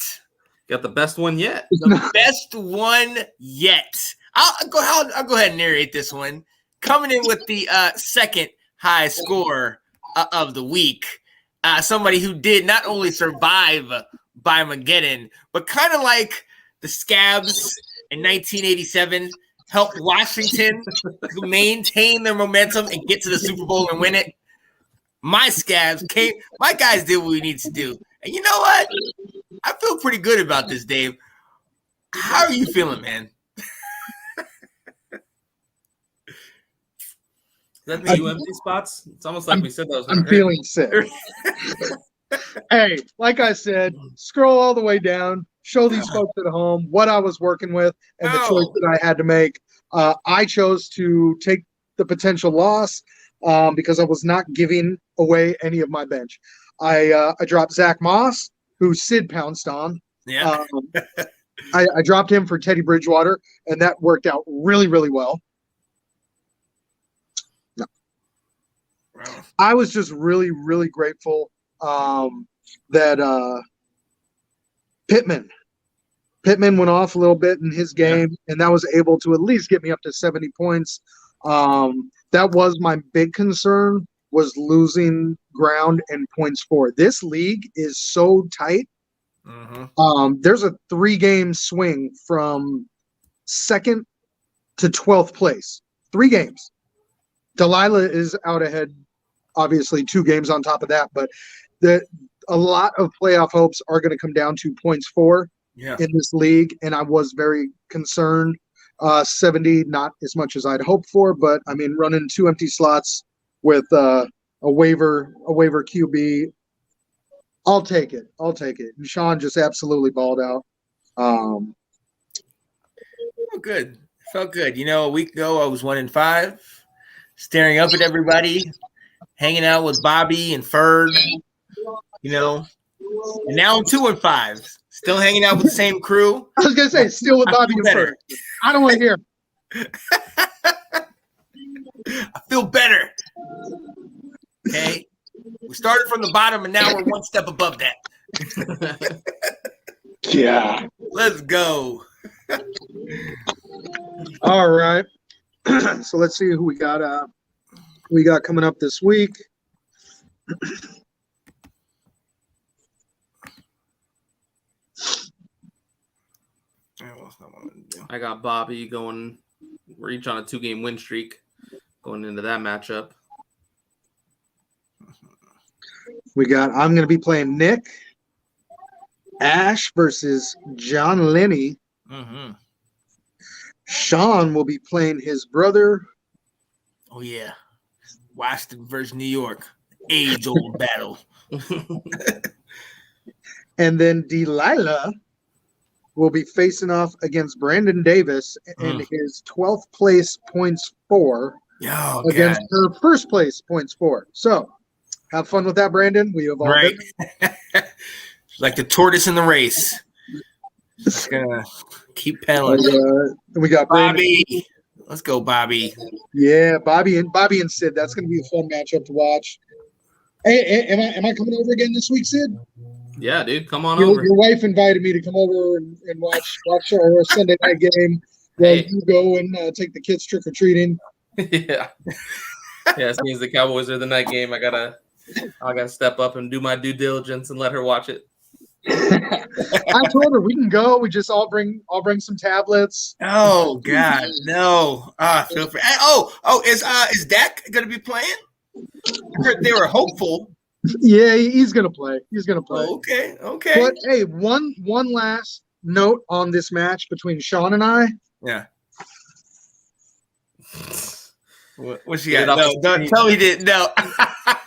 Got the best one yet. The best one yet. I'll go ahead and narrate this one. Coming in with the second high score of the week. Somebody who did not only survive by Mageddon, but kind of like the Scabs in 1987 helped Washington maintain their momentum and get to the Super Bowl and win it. My Scabs came. My guys did what we need to do. And you know what? I feel pretty good about this, Dave. How are you feeling, man? Is that the empty spots? It's almost like we said that was I'm feeling sick. Hey, like I said, scroll all the way down. Show these folks at home what I was working with and the choice that I had to make. I chose to take the potential loss because I was not giving away any of my bench. I dropped Zach Moss, who Sid pounced on. Yeah. I dropped him for Teddy Bridgewater, and that worked out really, really well. No. Wow. I was just really, really grateful that Pittman went off a little bit in his game, and that was able to at least get me up to 70 points. That was my big concern, was losing ground and points for. This league is so tight. Mm-hmm. There's a 3-game swing from 2nd to 12th place. 3 games. Delilah is out ahead, obviously 2 games on top of that, but a lot of playoff hopes are going to come down to points for in this league, and I was very concerned. 70, not as much as I'd hoped for, but I mean, running 2 empty slots with a waiver QB, I'll take it. And Sean just absolutely balled out. Felt good. You know, a week ago I was 1-5, staring up at everybody, hanging out with Bobby and Ferg, you know, and now I'm 2-5. Still hanging out with the same crew. I was gonna say, still with Bobby and Ferg. I don't want to hear. I feel better. Okay, we started from the bottom, and now we're one step above that. Yeah, let's go. All right. So let's see who we got. We got coming up this week. I got Bobby going. We're each on a 2-game win streak going into that matchup. I'm going to be playing Nick. Ash versus John Lenny. Mm-hmm. Sean will be playing his brother. Oh, yeah. Washington versus New York. Age-old battle. And then Delilah will be facing off against Brandon Davis in his 12th place points 4 against her first place points 4. So have fun with that, Brandon. We have all right. Like the tortoise in the race. Just gonna keep pedaling. We got Bobby. Brandon. Let's go, Bobby. Yeah, Bobby and Sid. That's gonna be a fun matchup to watch. Hey, am I coming over again this week, Sid? Yeah, dude, come on over. Your wife invited me to come over and watch our Sunday night game. Then you go and take the kids trick or treating. Yeah. Yeah, as soon as the Cowboys are the night game, I gotta step up and do my due diligence and let her watch it. I told her we can go. We just all bring some tablets. Oh God, no! Feel free. Is Dak gonna be playing? They were hopeful. Yeah, he's gonna play. Okay. But hey, one last note on this match between Sean and I. Yeah. What she got? No, don't tell me that. No.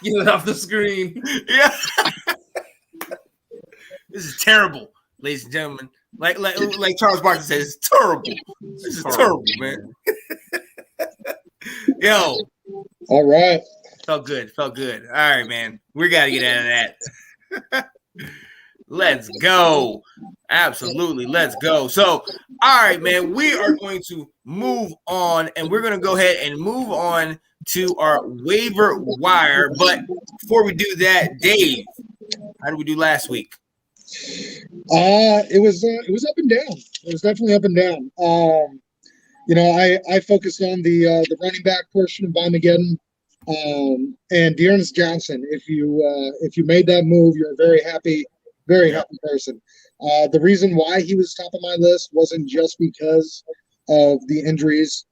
Get it off the screen. Yeah. This is terrible, ladies and gentlemen. Like Charles Barkley says, it's terrible. This is terrible, man. Yo. All right. Felt good. All right, man. We got to get out of that. Let's go. Absolutely. Let's go. So, all right, man. We are going to move on, and we're going to go ahead and move on to our waiver wire. But before we do that, Dave, how did we do last week? It was up and down. It was definitely up and down. I focused on the running back portion of BYEMAGGEDON. And Dearness Johnson, if you made that move, you're a very happy person. The reason why he was top of my list wasn't just because of the injuries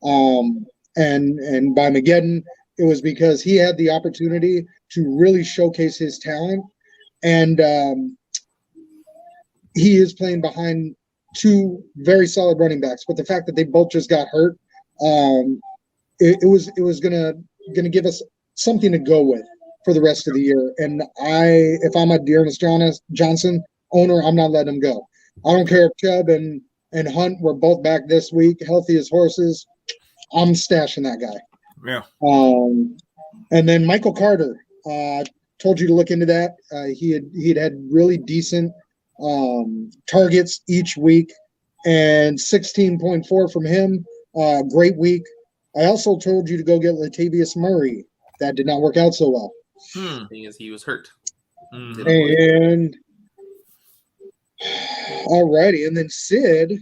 and BYEMAGGEDON. It was because he had the opportunity to really showcase his talent, and he is playing behind two very solid running backs. But the fact that they both just got hurt, it was gonna give us something to go with for the rest of the year. And if I'm a Dearness Johnson owner, I'm not letting him go. I don't care if Chubb and Hunt were both back this week, healthy as horses. I'm stashing that guy. Yeah. And then Michael Carter, told you to look into that. He'd had really decent targets each week, and 16.4 from him. Great week. I also told you to go get Latavius Murray. That did not work out so well. Thing is, he was hurt. And alrighty, and then Sid's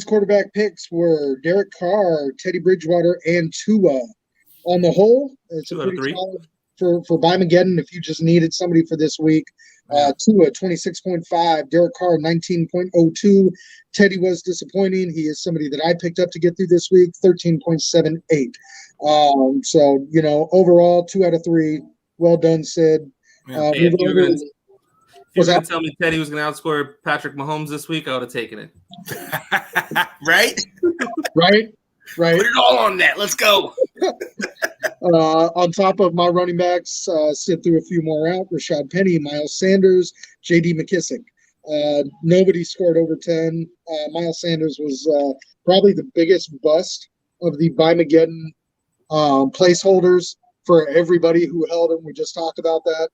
quarterback picks were Derek Carr, Teddy Bridgewater, and Tua. On the whole, it's a pretty solid for BYEMAGGEDON if you just needed somebody for this week. Tua 26.5, Derek Carr 19.02. Teddy was disappointing. He is somebody that I picked up to get through this week, 13.78. So overall 2 out of 3. Well done, Sid. Yeah, if you were going to tell me Teddy was going to outscore Patrick Mahomes this week, I would have taken it. Right? Right. Put it all on that. Let's go. On top of my running backs, Sid threw a few more out. Rashad Penny, Miles Sanders, J.D. McKissick. Nobody scored over 10. Miles Sanders was probably the biggest bust of the BYEMAGGEDON placeholders for everybody who held him. We just talked about that.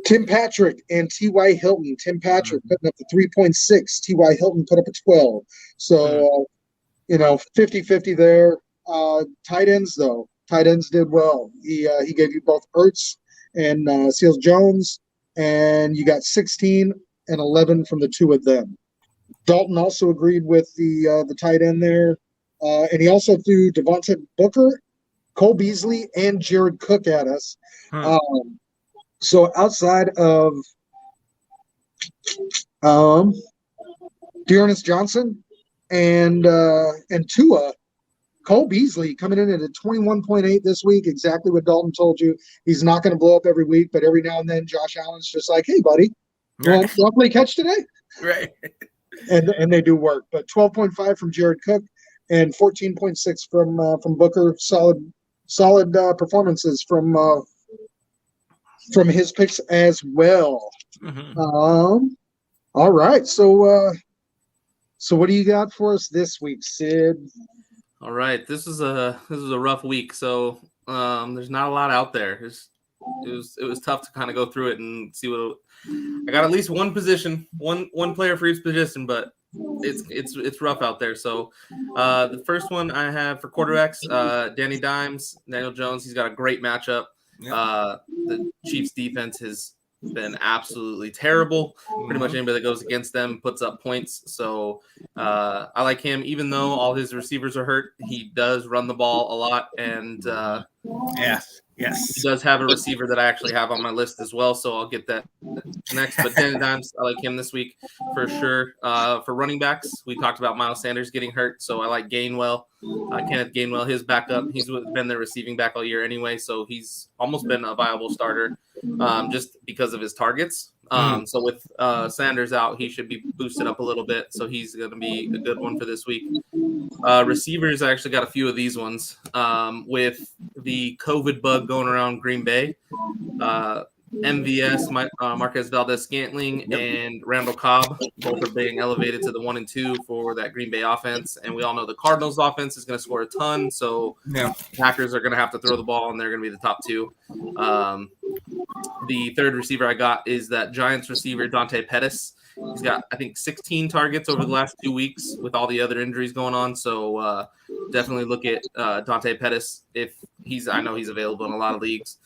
Tim Patrick and T.Y. Hilton. Tim Patrick putting up the 3.6. T.Y. Hilton put up a 12. So, 50-50 there. Tight ends, though. Tight ends did well. He gave you both Ertz and Seals Jones, and you got 16 and 11 from the two of them. Dalton also agreed with the tight end there. And he also threw Devontae Booker, Cole Beasley, and Jared Cook at us. So outside of Dearness Johnson and Tua, Cole Beasley coming in at a 21.8 this week, exactly what Dalton told you. He's not going to blow up every week, but every now and then Josh Allen's just like, hey, buddy, you want to play catch today? Right. And they do work. But 12.5 from Jared Cook and 14.6 from Booker. Solid performances from his picks as well. Mm-hmm. All right. So what do you got for us this week, Sid? All right. This is a rough week. So there's not a lot out there. It was tough to kind of go through it and see what I got. At least one position, one player for each position, but it's rough out there. So the first one I have for quarterbacks, Danny Dimes, Daniel Jones. He's got a great matchup. The Chiefs defense has been absolutely terrible. Pretty much anybody that goes against them puts up points. So I like him, even though all his receivers are hurt. He does run the ball a lot, and Yes. he does have a receiver that I actually have on my list as well. So I'll get that next. But Danny Dimes, I like him this week for sure. For running backs, we talked about Miles Sanders getting hurt, so I like Gainwell. Kenneth Gainwell, his backup. He's been their receiving back all year anyway, so he's almost been a viable starter just because of his targets. So with Sanders out, he should be boosted up a little bit, so he's going to be a good one for this week. Receivers, I actually got a few of these ones. With the COVID bug going around Green Bay, MVS, Marquez Valdez-Scantling, and Randall Cobb, both are being elevated to the 1 and 2 for that Green Bay offense. And we all know the Cardinals offense is going to score a ton, so Packers are going to have to throw the ball, and they're going to be the top 2. The third receiver I got is that Giants receiver, Dante Pettis. He's got, I think, 16 targets over the last 2 weeks with all the other injuries going on. So definitely look at Dante Pettis I know he's available in a lot of leagues.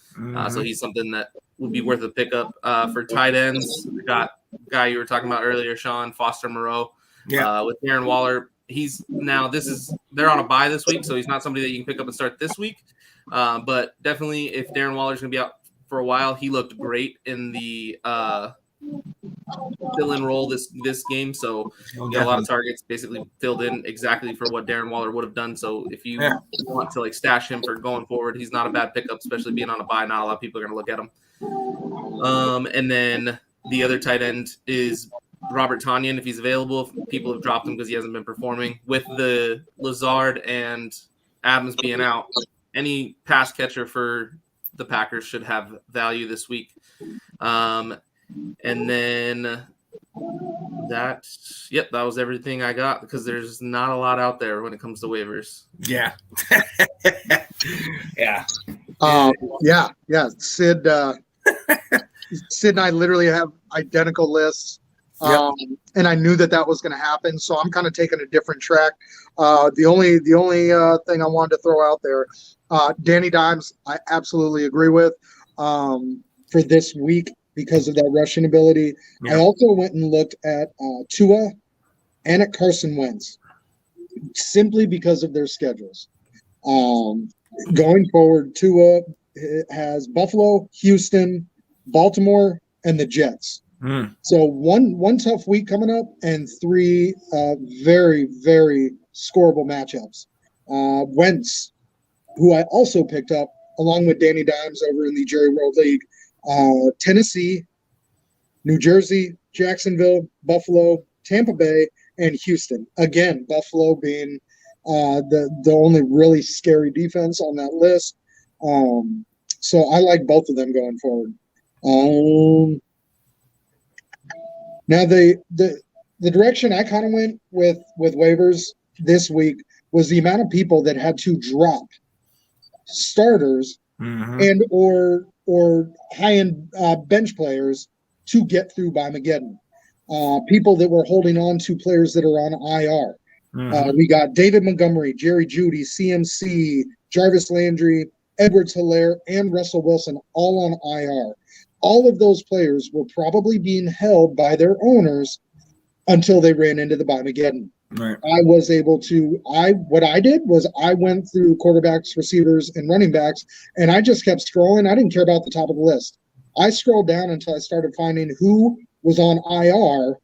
So he's something that would be worth a pickup. For tight ends, we got guy you were talking about earlier, Sean, Foster Moreau. With Darren Waller, they're on a bye this week, so he's not somebody that you can pick up and start this week. But definitely, if Darren Waller's going to be out for a while, he looked great in the fill-in role this game. So he got a lot of targets, basically filled in exactly for what Darren Waller would have done. So if you want to stash him for going forward, he's not a bad pickup, especially being on a bye. Not a lot of people are going to look at him. And then the other tight end is Robert Tanyan, if he's available. People have dropped him because he hasn't been performing. With the Lazard and Adams being out, any pass catcher for the Packers should have value this week. And then that was everything I got, because there's not a lot out there when it comes to waivers. Yeah. Sid and I literally have identical lists. And I knew that was going to happen, so I'm kind of taking a different track. The only thing I wanted to throw out there, Danny Dimes, I absolutely agree with for this week because of that rushing ability. I also went and looked at Tua and at Carson Wentz, simply because of their schedules. Going forward, Tua has Buffalo, Houston, Baltimore, and the Jets. So one tough week coming up, and 3 very, very scoreable matchups. Wentz, who I also picked up along with Danny Dimes over in the Jerry World League, Tennessee, New Jersey, Jacksonville, Buffalo, Tampa Bay, and Houston. Again, Buffalo being the only really scary defense on that list. So I like both of them going forward. Now the direction I kind of went with waivers this week was the amount of people that had to drop starters and or high-end bench players to get through BYEMAGGEDON. People that were holding on to players that are on IR. We got David Montgomery, Jerry Jeudy, CMC, Jarvis Landry, Edwards-Helaire, and Russell Wilson all on IR. All of those players were probably being held by their owners until they ran into the BYEMAGGEDON. Right. What I did was I went through quarterbacks, receivers, and running backs, and I just kept scrolling. I didn't care about the top of the list. I scrolled down until I started finding who was on IR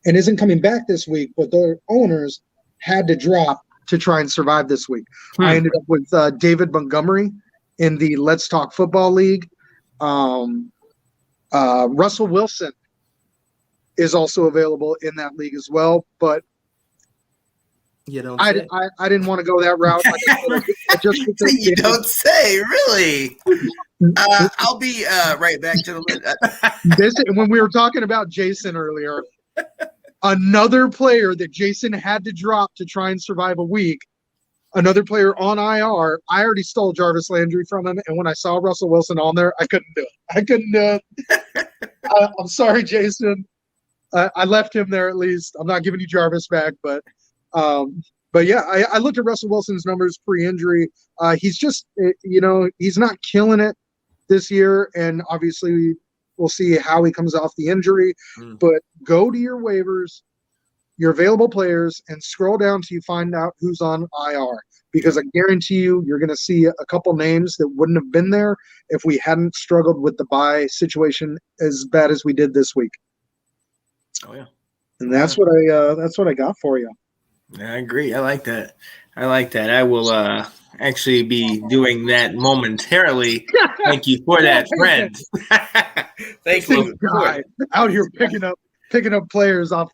and isn't coming back this week, but their owners had to drop to try and survive this week. I ended up with David Montgomery in the Let's Talk Football League. Russell Wilson is also available in that league as well, but I didn't want to go that route. You don't say, really. I'll be right back to the when we were talking about Jason earlier, another player that Jason had to drop to try and survive a week, another player on IR. I already stole Jarvis Landry from him, and when I saw Russell Wilson on there, I couldn't do it. I'm sorry, Jason. I left him there at least. I'm not giving you Jarvis back, but yeah, I looked at Russell Wilson's numbers pre-injury. He's just, he's not killing it this year, and obviously we'll see how he comes off the injury. But go to your waivers, your available players, and scroll down till you find out who's on IR, because I guarantee you're going to see a couple names that wouldn't have been there if we hadn't struggled with the bye situation as bad as we did this week. Oh yeah, and that's what I got for you. I agree. I like that. I will actually be doing that momentarily. Thank you for that, friend. Thank you. Guy out here picking up players off.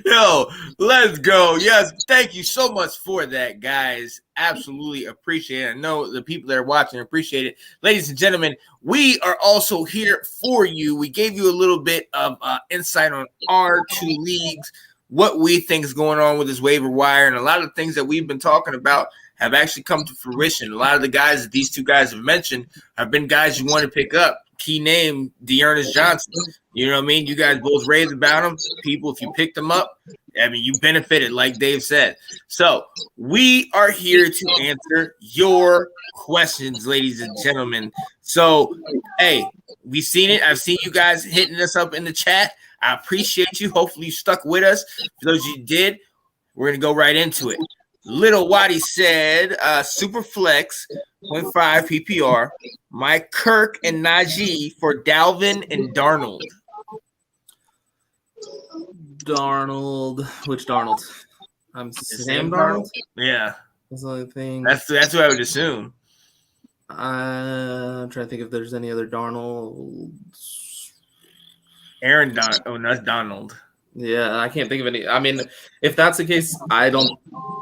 Yo, let's go. Yes, thank you so much for that, guys. Absolutely appreciate it. I know the people that are watching appreciate it. Ladies and gentlemen, we are also here for you. We gave you a little bit of insight on our two leagues, what we think is going on with this waiver wire, and a lot of things that we've been talking about have actually come to fruition. A lot of the guys that these two guys have mentioned have been guys you want to pick up. Key name, Dearness Johnson. You know what I mean? You guys both raved about him. People, if you picked him up, I mean, you benefited, like Dave said. So we are here to answer your questions, ladies and gentlemen. So, hey, we've seen it. I've seen you guys hitting us up in the chat. I appreciate you. Hopefully you stuck with us. For those of you who did, we're going to go right into it. Little Waddy said, super flex, 0.5 PPR, Mike Kirk and Najee for Dalvin and Darnold. Darnold. Which Darnold? Sam Darnold? Yeah. That's the only thing. That's what I would assume. I'm trying to think if there's any other Darnold. Oh, no, that's Donald. Yeah, I can't think of any. I mean, if that's the case, I don't.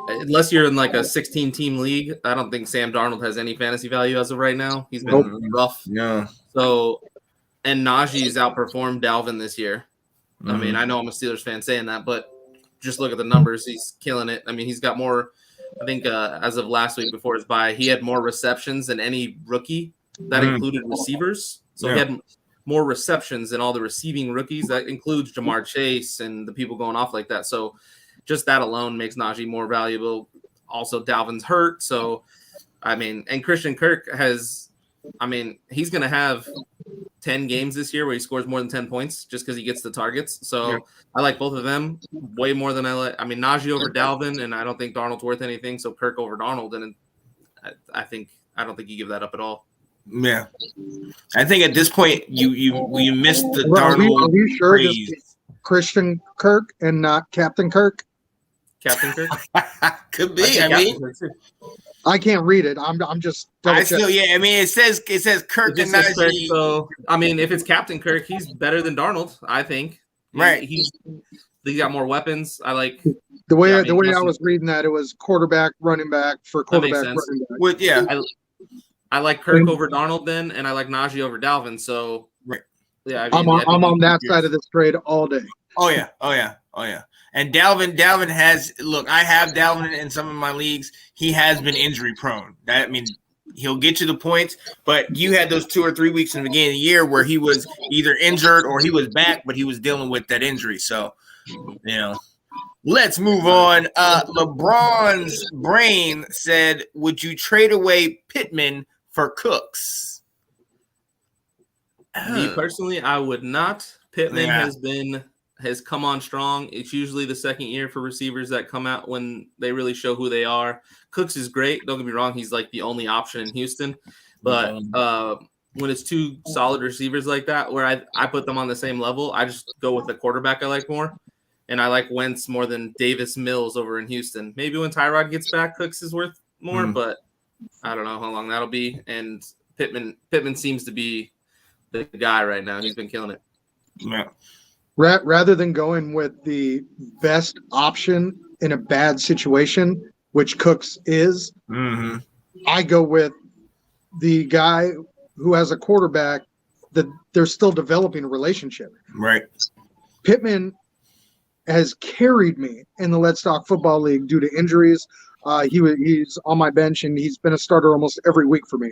Unless you're in like a 16-team league, I don't think Sam Darnold has any fantasy value as of right now. He's been rough. Yeah. So, and Najee's outperformed Dalvin this year. I mean, I know I'm a Steelers fan saying that, but just look at the numbers. He's killing it. I mean, he's got more. I think as of last week before his bye, he had more receptions than any rookie. That included receivers. So he had more receptions than all the receiving rookies. That includes Jamar Chase and the people going off like that. So just that alone makes Najee more valuable. Also, Dalvin's hurt. So, I mean, and Christian Kirk has, I mean, he's going to have 10 games this year where he scores more than 10 points just because he gets the targets. So I like both of them way more than I mean, Najee over Dalvin, and I don't think Darnold's worth anything. So Kirk over Darnold. And I don't think you give that up at all. Yeah, I think at this point you missed the Darnold. Are we sure it's Christian Kirk and not Captain Kirk? Captain Kirk could be. I mean, I can't read it. I'm just. I still, I mean, it says Kirk and Najee. So I mean, if it's Captain Kirk, he's better than Darnold. I think. Right. He's got more weapons. I like the way I was reading that. It was quarterback, running back for quarterback, running back. With I like Kirk over Darnold then, and I like Najee over Dalvin. So, yeah, I mean, I'm on that side of this trade all day. Oh yeah. And Dalvin has look. I have Dalvin in some of my leagues. He has been injury prone. That means he'll get you the points, but you had those 2 or 3 weeks in the beginning of the year where he was either injured or he was back, but he was dealing with that injury. So, let's move on. LeBron's brain said, "Would you trade away Pittman for Cooks?" Me personally, I would not. Pittman has come on strong. It's usually the second year for receivers that come out when they really show who they are. Cooks is great. Don't get me wrong. He's like the only option in Houston. But when it's two solid receivers like that, where I put them on the same level, I just go with the quarterback I like more. and I like Wentz more than Davis Mills over in Houston. Maybe when Tyrod gets back, Cooks is worth more, but I don't know how long that'll be. And Pittman seems to be the guy right now. He's been killing it. Yeah. Rather than going with the best option in a bad situation, which Cooks is, I go with the guy who has a quarterback that they're still developing a relationship. Right. Pittman has carried me in the Let's Talk Football League due to injuries. He's on my bench, and he's been a starter almost every week for me.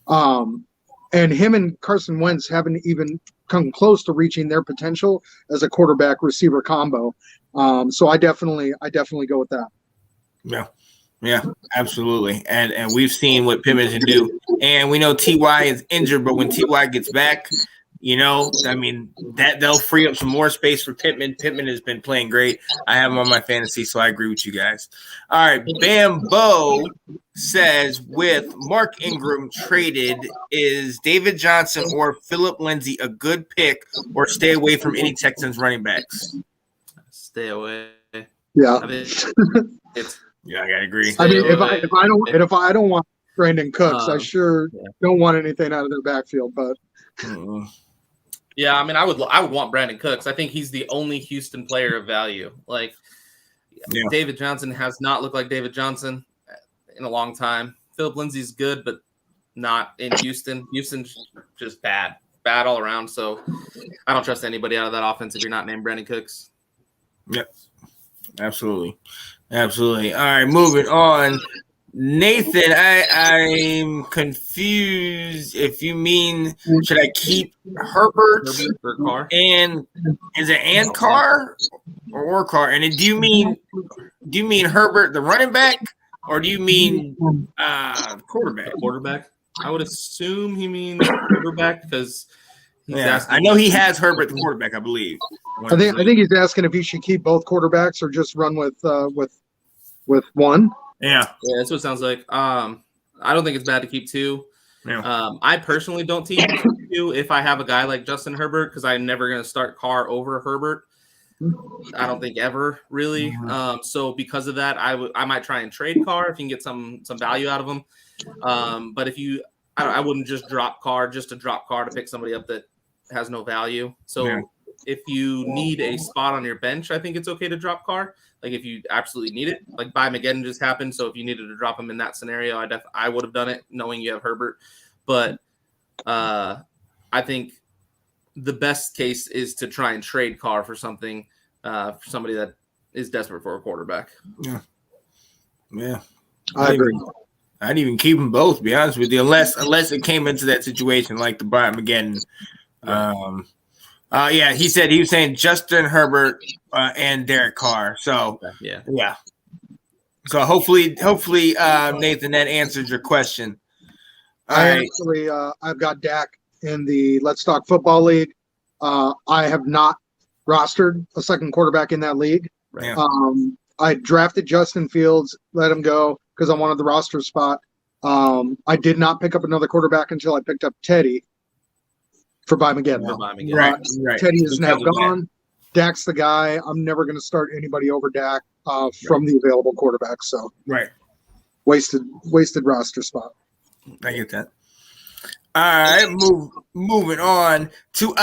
And him and Carson Wentz haven't even come close to reaching their potential as a quarterback receiver combo. So I definitely go with that. Yeah, absolutely. And we've seen what Pittman can do. And we know T.Y. is injured, but when T.Y. gets back, that they'll free up some more space for Pittman. Pittman has been playing great. I have him on my fantasy, so I agree with you guys. All right, Bambo says, with Mark Ingram traded, is David Johnson or Philip Lindsay a good pick, or stay away from any Texans running backs? Stay away. Yeah. Yeah, I gotta agree. I mean, if I don't want Brandon Cooks, I sure don't want anything out of their backfield. But yeah, I mean, I would want Brandon Cooks. I think he's the only Houston player of value. Like David Johnson has not looked like David Johnson in a long time. Philip Lindsay's good, but not in Houston. Houston's just bad all around. So I don't trust anybody out of that offense if you're not named Brandon Cooks. Yep, absolutely. All right, moving on. Nathan, I'm confused if you mean should I keep Herbert or Carr? And is it and Carr or Carr? And do you mean Herbert the running back, or do you mean quarterback? Quarterback. I would assume he means quarterback because I know he has Herbert the quarterback, I believe. I think he's asking if he should keep both quarterbacks or just run with one. Yeah, that's what it sounds like. I don't think it's bad to keep two. Yeah. I personally don't keep two if I have a guy like Justin Herbert, because I'm never going to start Carr over Herbert. I don't think ever really. So because of that, I might try and trade Carr if you can get some value out of him. But I wouldn't just drop Carr just to drop Carr to pick somebody up that has no value. So if you need a spot on your bench, I think it's okay to drop Carr. Like if you absolutely need it, like BYEMAGGEDON just happened. So if you needed to drop him in that scenario, I would have done it knowing you have Herbert. But I think the best case is to try and trade Carr for something, for somebody that is desperate for a quarterback. Yeah. I agree. I'd even keep them both, to be honest with you, unless it came into that situation like the BYEMAGGEDON. He said he was saying Justin Herbert and Derek Carr. So yeah. So hopefully, Nathan, that answers your question. I've got Dak in the Let's Talk Football League. I have not rostered a second quarterback in that league. Right. I drafted Justin Fields, let him go because I wanted the roster spot. I did not pick up another quarterback until I picked up Teddy for BYEMAGGEDON. Right. Teddy is now gone. Dak's the guy. I'm never going to start anybody over Dak from the available quarterbacks. So wasted roster spot. I get that. All right, moving on to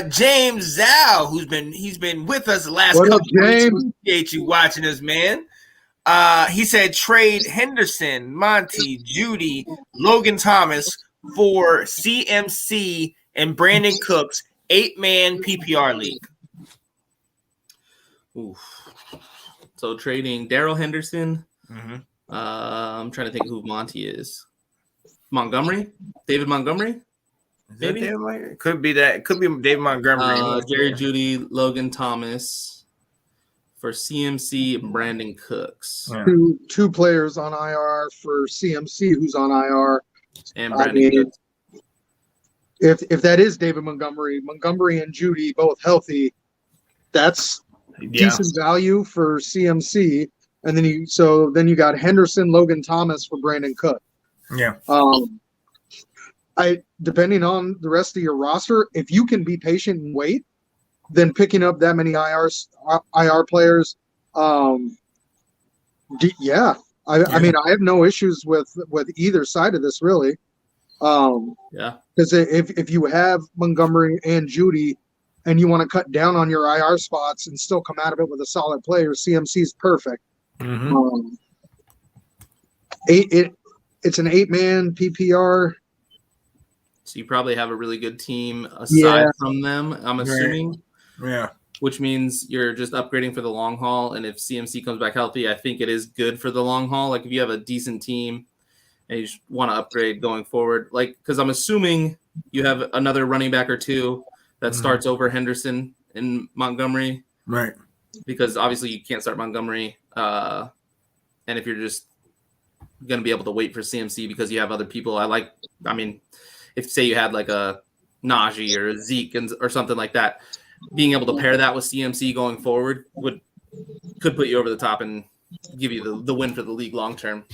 James Zhao, he's been with us the last couple of weeks. Appreciate you watching us, man. He said trade Henderson, Monty, Judy, Logan Thomas for CMC and Brandon Cooks 8-man PPR league. Oof. So trading Darrell Henderson. I'm trying to think who Monty is. David Montgomery. Maybe could be that. Could be David Montgomery. Jerry Judy, Logan Thomas for CMC and Brandon Cooks. Yeah. Two players on IR for CMC, who's on IR, and Brandon Cooks. If that is David Montgomery and Judy both healthy, that's decent value for CMC. And then you got Henderson, Logan Thomas for Brandon Cook. Yeah. Depending on the rest of your roster, if you can be patient and wait, than picking up that many IR players. Yeah, I mean, I have no issues with either side of this, really. Because if you have Montgomery and Judy, and you want to cut down on your IR spots and still come out of it with a solid player, CMC is perfect. Mm-hmm. It's an 8-man PPR. So you probably have a really good team aside from them, I'm assuming. Yeah. Which means you're just upgrading for the long haul. And if CMC comes back healthy, I think it is good for the long haul. Like if you have a decent team and you just want to upgrade going forward, like, because I'm assuming you have another running back or two that starts over Henderson and Montgomery. Right. Because obviously you can't start Montgomery. And if you're just going to be able to wait for CMC because you have other people, if say you had like a Najee or a Zeke or something like that, being able to pair that with CMC going forward could put you over the top and give you the win for the league long term.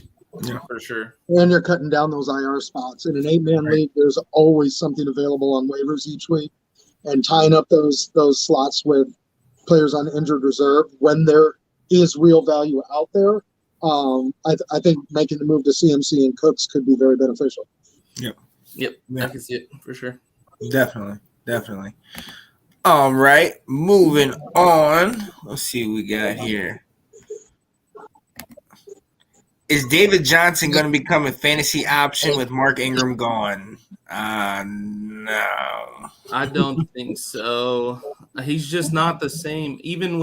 Yeah, for sure. And you're cutting down those IR spots. In an 8-man league, there's always something available on waivers each week, and tying up those slots with players on injured reserve when there is real value out there. I think making the move to CMC and Cooks could be very beneficial. Yep. Yeah. I can see it for sure. Definitely. All right, moving on. Let's see what we got here. Is David Johnson going to become a fantasy option with Mark Ingram gone? No. I don't think so. He's just not the same. Even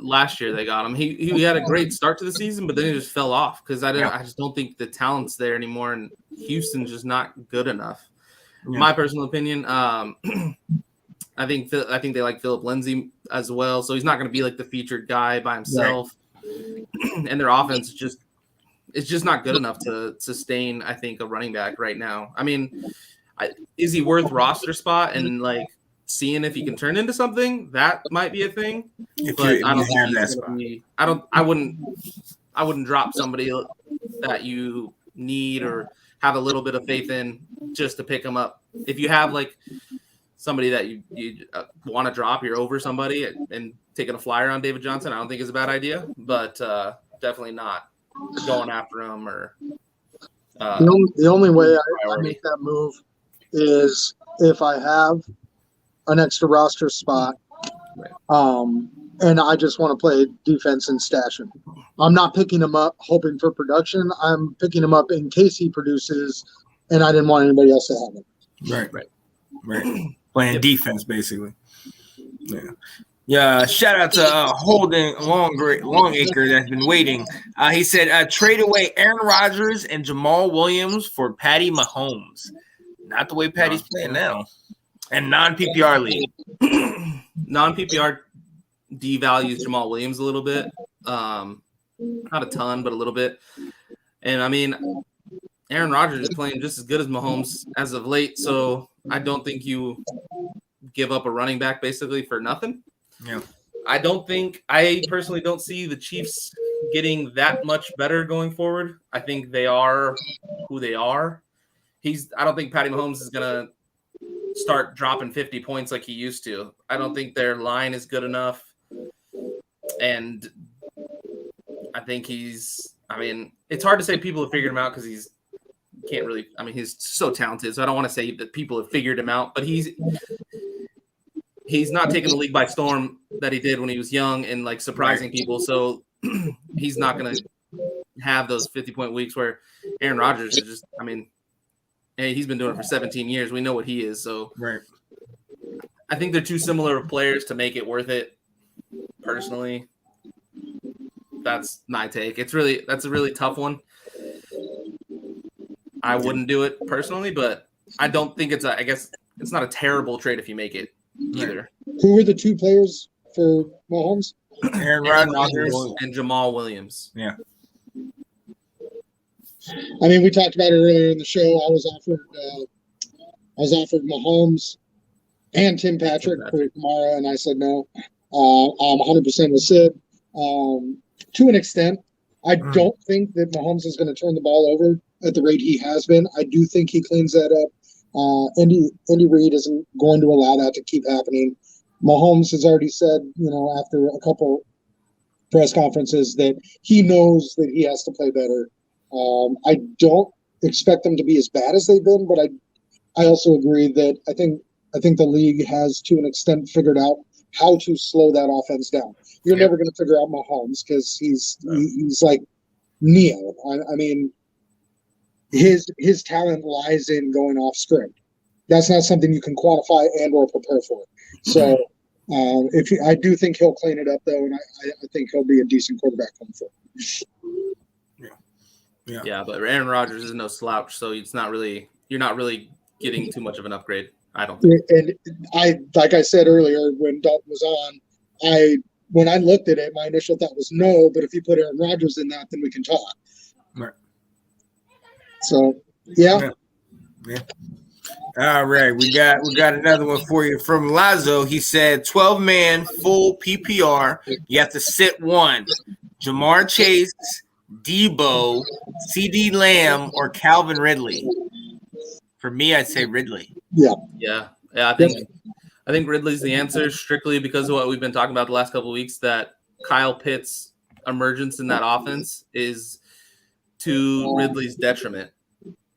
last year they got him. He had a great start to the season, but then he just fell off because I just don't think the talent's there anymore, and Houston's just not good enough. Yeah. My personal opinion. I think they like Philip Lindsay as well, so he's not going to be like the featured guy by himself. Right. And their offense it's just not good enough to sustain, I think, a running back right now. I mean, is he worth roster spot and like seeing if he can turn into something? That might be a thing. But I don't think he's going to be. I wouldn't drop somebody that you need or have a little bit of faith in just to pick him up. If you have like somebody that you want to drop, you're over somebody and taking a flyer on David Johnson, I don't think is a bad idea, but definitely not going after him or. The only way I make that move is if I have an extra roster spot, and I just want to play defense and stash him. I'm not picking him up hoping for production. I'm picking him up in case he produces, and I didn't want anybody else to have him. Right. Playing defense, basically. Yeah. Shout out to Holden Longacre that's been waiting. He said, trade away Aaron Rodgers and Jamal Williams for Patty Mahomes. Not the way Patty's playing now. And non-PPR league. Non-PPR devalues Jamal Williams a little bit. Not a ton, but a little bit. And, I mean, Aaron Rodgers is playing just as good as Mahomes as of late, so I don't think you give up a running back basically for nothing. Yeah. I personally don't see the Chiefs getting that much better going forward. I think they are who they are. I don't think Patty Mahomes is going to start dropping 50 points like he used to. I don't think their line is good enough. And I think it's hard to say people have figured him out because he's so talented. So I don't want to say that people have figured him out, but he's not taking the league by storm that he did when he was young and like surprising people. So he's not going to have those 50-point weeks where Aaron Rodgers is just, hey, he's been doing it for 17 years. We know what he is. So I think they're too similar players to make it worth it. Personally, that's my take. That's a really tough one. I wouldn't do it personally, but I don't think it's not a terrible trade if you make it either. Who were the two players for Mahomes? Aaron Rodgers and Jamal Williams. Yeah. We talked about it earlier in the show. I was offered Mahomes and Tim Patrick for Kamara, and I said no. I'm 100% with Sid. To an extent, I don't think that Mahomes is going to turn the ball over at the rate he has been. I do think he cleans that up Andy Reid isn't going to allow that to keep happening. Mahomes has already said, after a couple press conferences that he knows that he has to play better. I don't expect them to be as bad as they've been, but I also agree that I think the league has to an extent figured out how to slow that offense down. You're never going to figure out Mahomes because he's like Neo. I mean, his talent lies in going off script. That's not something you can quantify and or prepare for. So I do think he'll clean it up though, and I think he'll be a decent quarterback going forward. Yeah, but Aaron Rodgers is no slouch, so you're not really getting too much of an upgrade. I don't think. And like I said earlier when Dalton was on, when I looked at it, my initial thought was no, but if you put Aaron Rodgers in that, then we can talk. Right. So yeah. All right, we got another one for you from Lazo. He said 12-man full PPR. You have to sit one. Jamar Chase, Debo, CD Lamb, or Calvin Ridley. For me, I'd say Ridley. Yeah. I think Ridley's the answer strictly because of what we've been talking about the last couple of weeks. That Kyle Pitts' emergence in that offense is to Ridley's detriment.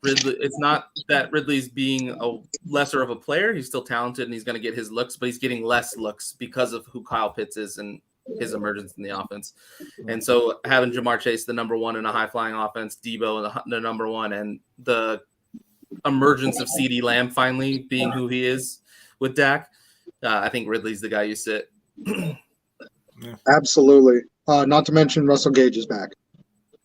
It's not that Ridley's being a lesser of a player. He's still talented and he's going to get his looks, but he's getting less looks because of who Kyle Pitts is and his emergence in the offense. And so having Jamar Chase, the number one in a high-flying offense, Debo, the number one, and the emergence of CD Lamb finally being who he is with Dak, I think Ridley's the guy you sit. Absolutely. Not to mention Russell Gage is back.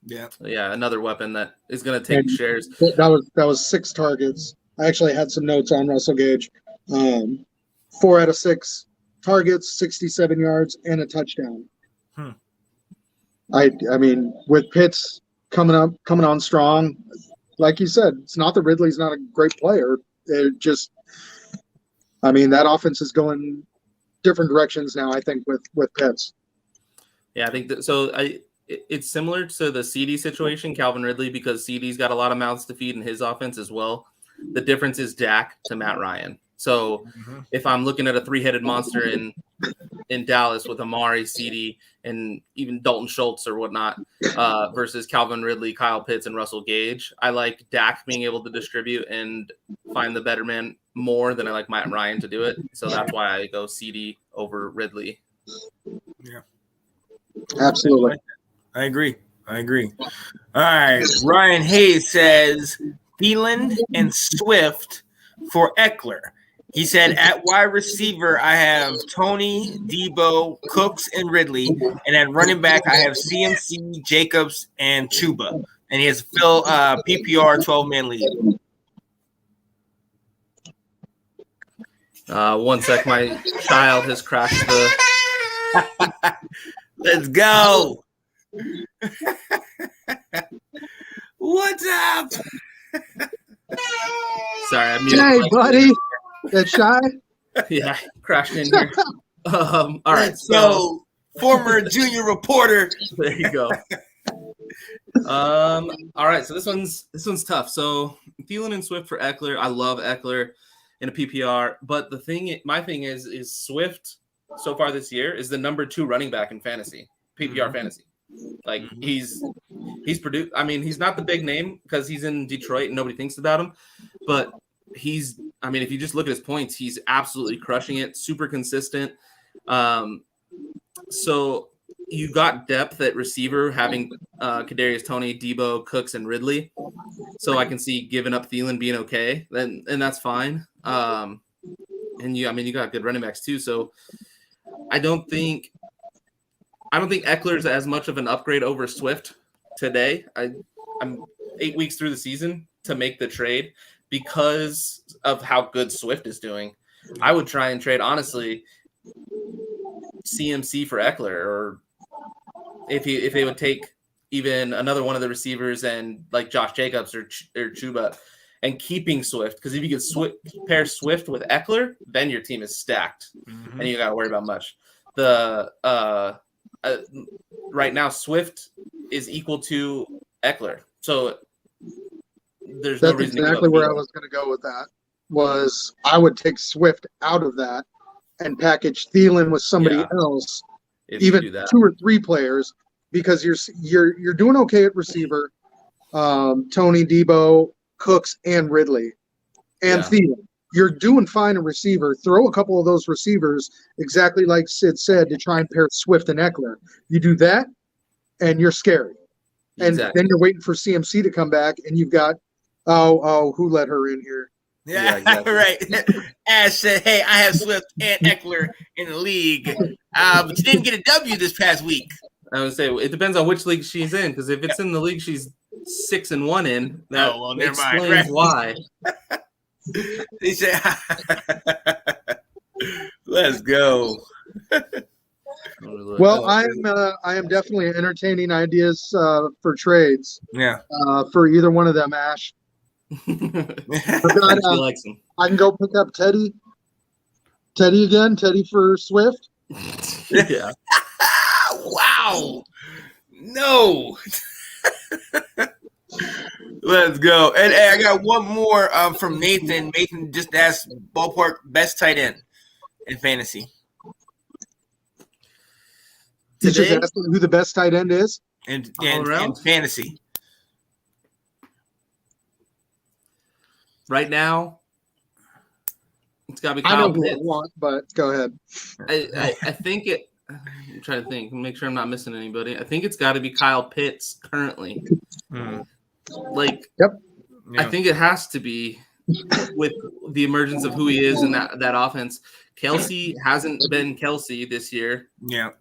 Yeah, another weapon that is going to take shares. That was 6 targets. I actually had some notes on Russell Gage. 4 out of 6 targets, 67 yards, and a touchdown. I mean, with Pitts coming on strong, like you said, it's not that Ridley's not a great player. It just, I mean, that offense is going different directions now, I think, with Pitts. Yeah, I think that, so. It's similar to the CD situation, Calvin Ridley, because CD's got a lot of mouths to feed in his offense as well. The difference is Dak to Matt Ryan. So if I'm looking at a 3-headed monster in Dallas with Amari, CD, and even Dalton Schultz or whatnot versus Calvin Ridley, Kyle Pitts, and Russell Gage, I like Dak being able to distribute and find the better man more than I like Matt Ryan to do it. So that's why I go CD over Ridley. Yeah, absolutely. I agree. All right. Ryan Hayes says Thielen and Swift for Eckler. He said at wide receiver, I have Tony, Debo, Cooks, and Ridley. And at running back, I have CMC, Jacobs, and Chuba. And he has Phil PPR 12-man lead. One sec. My child has crashed the. Let's go. What's up? Sorry, I'm Hey, buddy. That's shy. Yeah, crashed in here. All right, so former junior reporter. There you go. All right, so this one's tough. So Thielen and Swift for Eckler. I love Eckler in a PPR, but my thing is Swift so far this year is the number 2 running back in fantasy, PPR fantasy. Like he's produced. I mean, he's not the big name because he's in Detroit and nobody thinks about him, but if you just look at his points, he's absolutely crushing it. Super consistent. So you got depth at receiver having Kadarius Toney, Debo, Cooks, and Ridley. So I can see giving up Thielen being okay, and that's fine. And you got good running backs too. So I don't think Eckler's as much of an upgrade over Swift today. I'm 8 weeks through the season to make the trade because of how good Swift is doing. I would try and trade, honestly, CMC for Eckler, or if they would take even another one of the receivers and like Josh Jacobs or Chuba and keeping Swift, because if you could pair Swift with Eckler, then your team is stacked and you got to worry about much. Right now, Swift is equal to Eckler, so there's no reason. That's exactly where I was going to go with that. was I would take Swift out of that and package Thielen with somebody else, even 2 or 3 players, because you're doing okay at receiver. Tony, Debo, Cooks, and Ridley, and Thielen. You're doing fine at receiver. Throw a couple of those receivers, exactly like Sid said, to try and pair Swift and Eckler. You do that, and you're scary. And then you're waiting for CMC to come back, and you've got who let her in here? Yeah, exactly. Right. Ash said, "Hey, I have Swift and Eckler in the league, but you didn't get a W this past week." I would say it depends on which league she's in, because if it's in the league she's 6-1 in, that explains why. He said, "Let's go." Well, I am definitely entertaining ideas for trades. Yeah. For either one of them, Ash. I can go pick up Teddy. Teddy again. Teddy for Swift. Yeah. Wow. No. Let's go. And hey, I got one more from Nathan. Nathan just asked ballpark best tight end in fantasy. He's just asking who the best tight end is in fantasy. Right now, it's got to be Kyle Pitts. I know who I want, but go ahead. I think it. I'm trying to think. Make sure I'm not missing anybody. I think it's got to be Kyle Pitts currently. Yep. I think it has to be with the emergence of who he is in that offense. Kelsey hasn't been Kelsey this year. Yeah.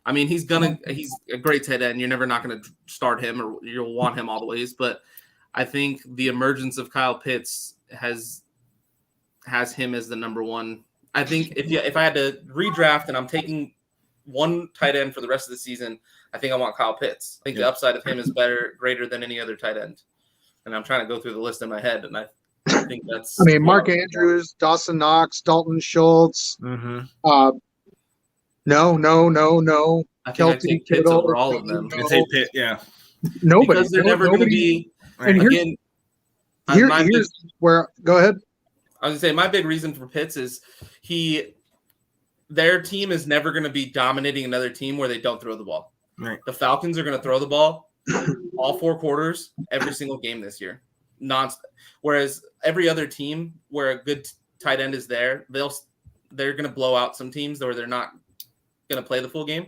I mean, he's a great tight end. You're never not going to start him, or you'll want him all the ways. But I think the emergence of Kyle Pitts has him as the number one. I think if I had to redraft and I'm taking one tight end for the rest of the season, I think I want Kyle Pitts. I think the upside of him is greater than any other tight end. And I'm trying to go through the list in my head, and I think that's. I mean, Mark Andrews, Dawson Knox, Dalton Schultz. Mm-hmm. No. I think I take Pitts over all of them. I take Pitt, yeah. Nobody. Because they're never going to be. And here's where. Go ahead. I was going to say my big reason for Pitts is their team is never going to be dominating another team where they don't throw the ball. Right. The Falcons are going to throw the ball all 4 quarters every single game this year, whereas every other team where a good tight end is there, they're going to blow out some teams where they're not going to play the full game.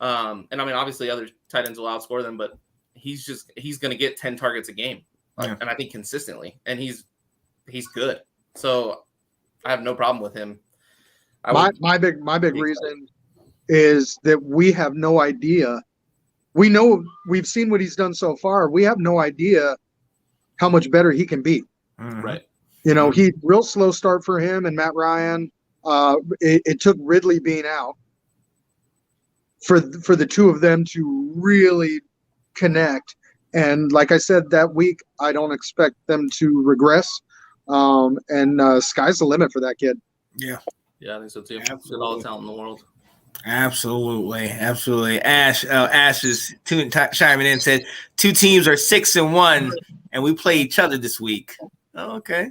And I mean, obviously, other tight ends will outscore them, but he's going to get 10 targets a game, and I think consistently, and he's good. So I have no problem with him. My big reason is that we have no idea. We know we've seen what he's done so far. We have no idea how much better he can be. Right. You know, he real slow start for him and Matt Ryan. It took Ridley being out for the two of them to really connect. And like I said, that week, I don't expect them to regress. And sky's the limit for that kid. Yeah. Yeah, I think so too. Absolutely. All the talent in the world. Absolutely. Ash is chiming in and said 2 teams are 6-1, and we play each other this week. Oh, okay.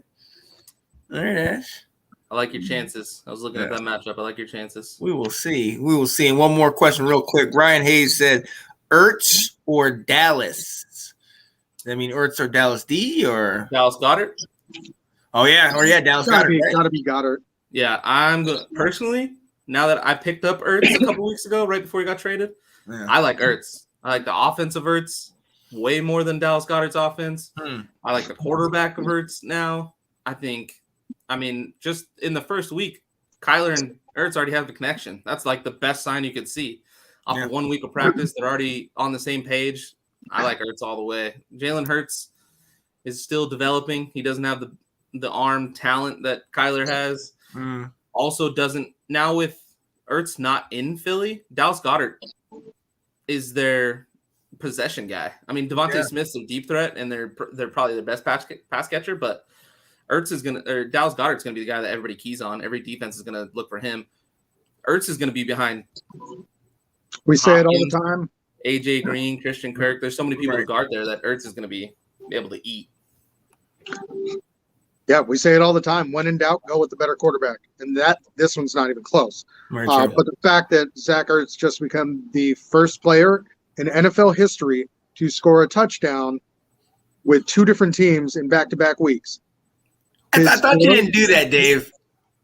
All right, Ash. I like your chances. I was looking at that matchup. I like your chances. We will see. And one more question real quick. Ryan Hayes said, Ertz or Dallas? I mean, Ertz or Dallas D or? Dallas Goedert? Oh, yeah. Dallas Goedert. Gotta be Goddard. Yeah, I'm going to – personally, now that I picked up Ertz a couple weeks ago, right before he got traded, I like Ertz. I like the offense of Ertz way more than Dallas Goedert's offense. I like the quarterback of Ertz now. I mean, just in the first week, Kyler and Ertz already have the connection. That's like the best sign you could see. Off of 1 week of practice, they're already on the same page. I like Ertz all the way. Jalen Hurts is still developing. He doesn't have the arm talent that Kyler has. Also doesn't – now with Ertz not in Philly, Dallas Goedert is their possession guy. I mean, Devontae Smith's a deep threat, and they're probably the best pass catcher, but Dallas Goedert's going to be the guy that everybody keys on. Every defense is going to look for him. Ertz is going to be behind. We say it all the time. AJ Green, Christian Kirk. There's so many people to guard there that Ertz is going to be able to eat. Yeah, we say it all the time. When in doubt, go with the better quarterback. And this one's not even close. But the fact that Zach Ertz just become the first player in NFL history to score a touchdown with 2 different teams in back-to-back weeks. I thought you didn't do that, Dave.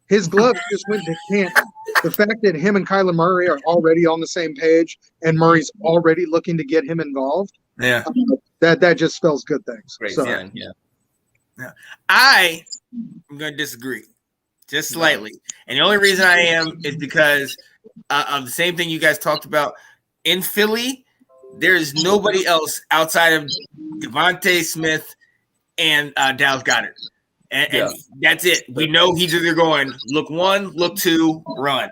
His gloves just went to Canton. The fact that him and Kyler Murray are already on the same page and Murray's already looking to get him involved, that just spells good things. Great, so, yeah. I am going to disagree just slightly. And the only reason I am is because of the same thing you guys talked about. In Philly, there's nobody else outside of Devontae Smith and Dallas Goedert. And that's it. We know he's either going look 1, look 2, run.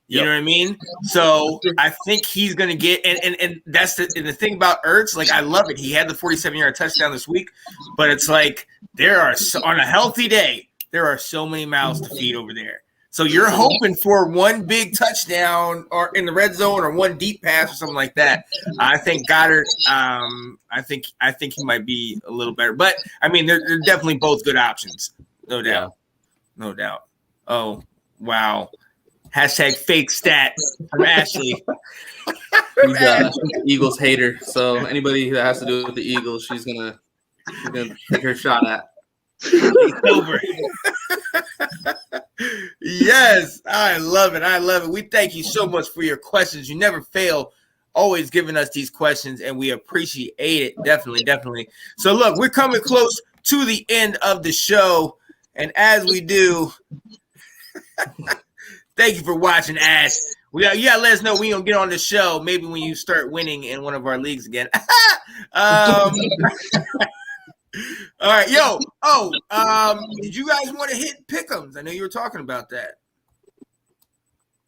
You know what I mean? So I think he's going to get and that's the thing about Ertz. Like, I love it. He had the 47-yard touchdown this week, but it's like on a healthy day, there are so many mouths to feed over there. So you're hoping for one big touchdown or in the red zone or one deep pass or something like that. I think Goddard. I think he might be a little better, but I mean they're definitely both good options, no doubt, no doubt. Oh wow! Hashtag fake stat from Ashley. He's Eagles hater. So anybody that has to do with the Eagles, she's gonna take her shot at. It's over. Yes, I love it. I love it. We thank you so much for your questions. You never fail, always giving us these questions, and we appreciate it. Definitely. So, look, we're coming close to the end of the show, and as we do, thank you for watching, Ash. You gotta let us know when you're gonna get on the show. Maybe when you start winning in one of our leagues again. All right, did you guys want to hit pick'ems? I know you were talking about that.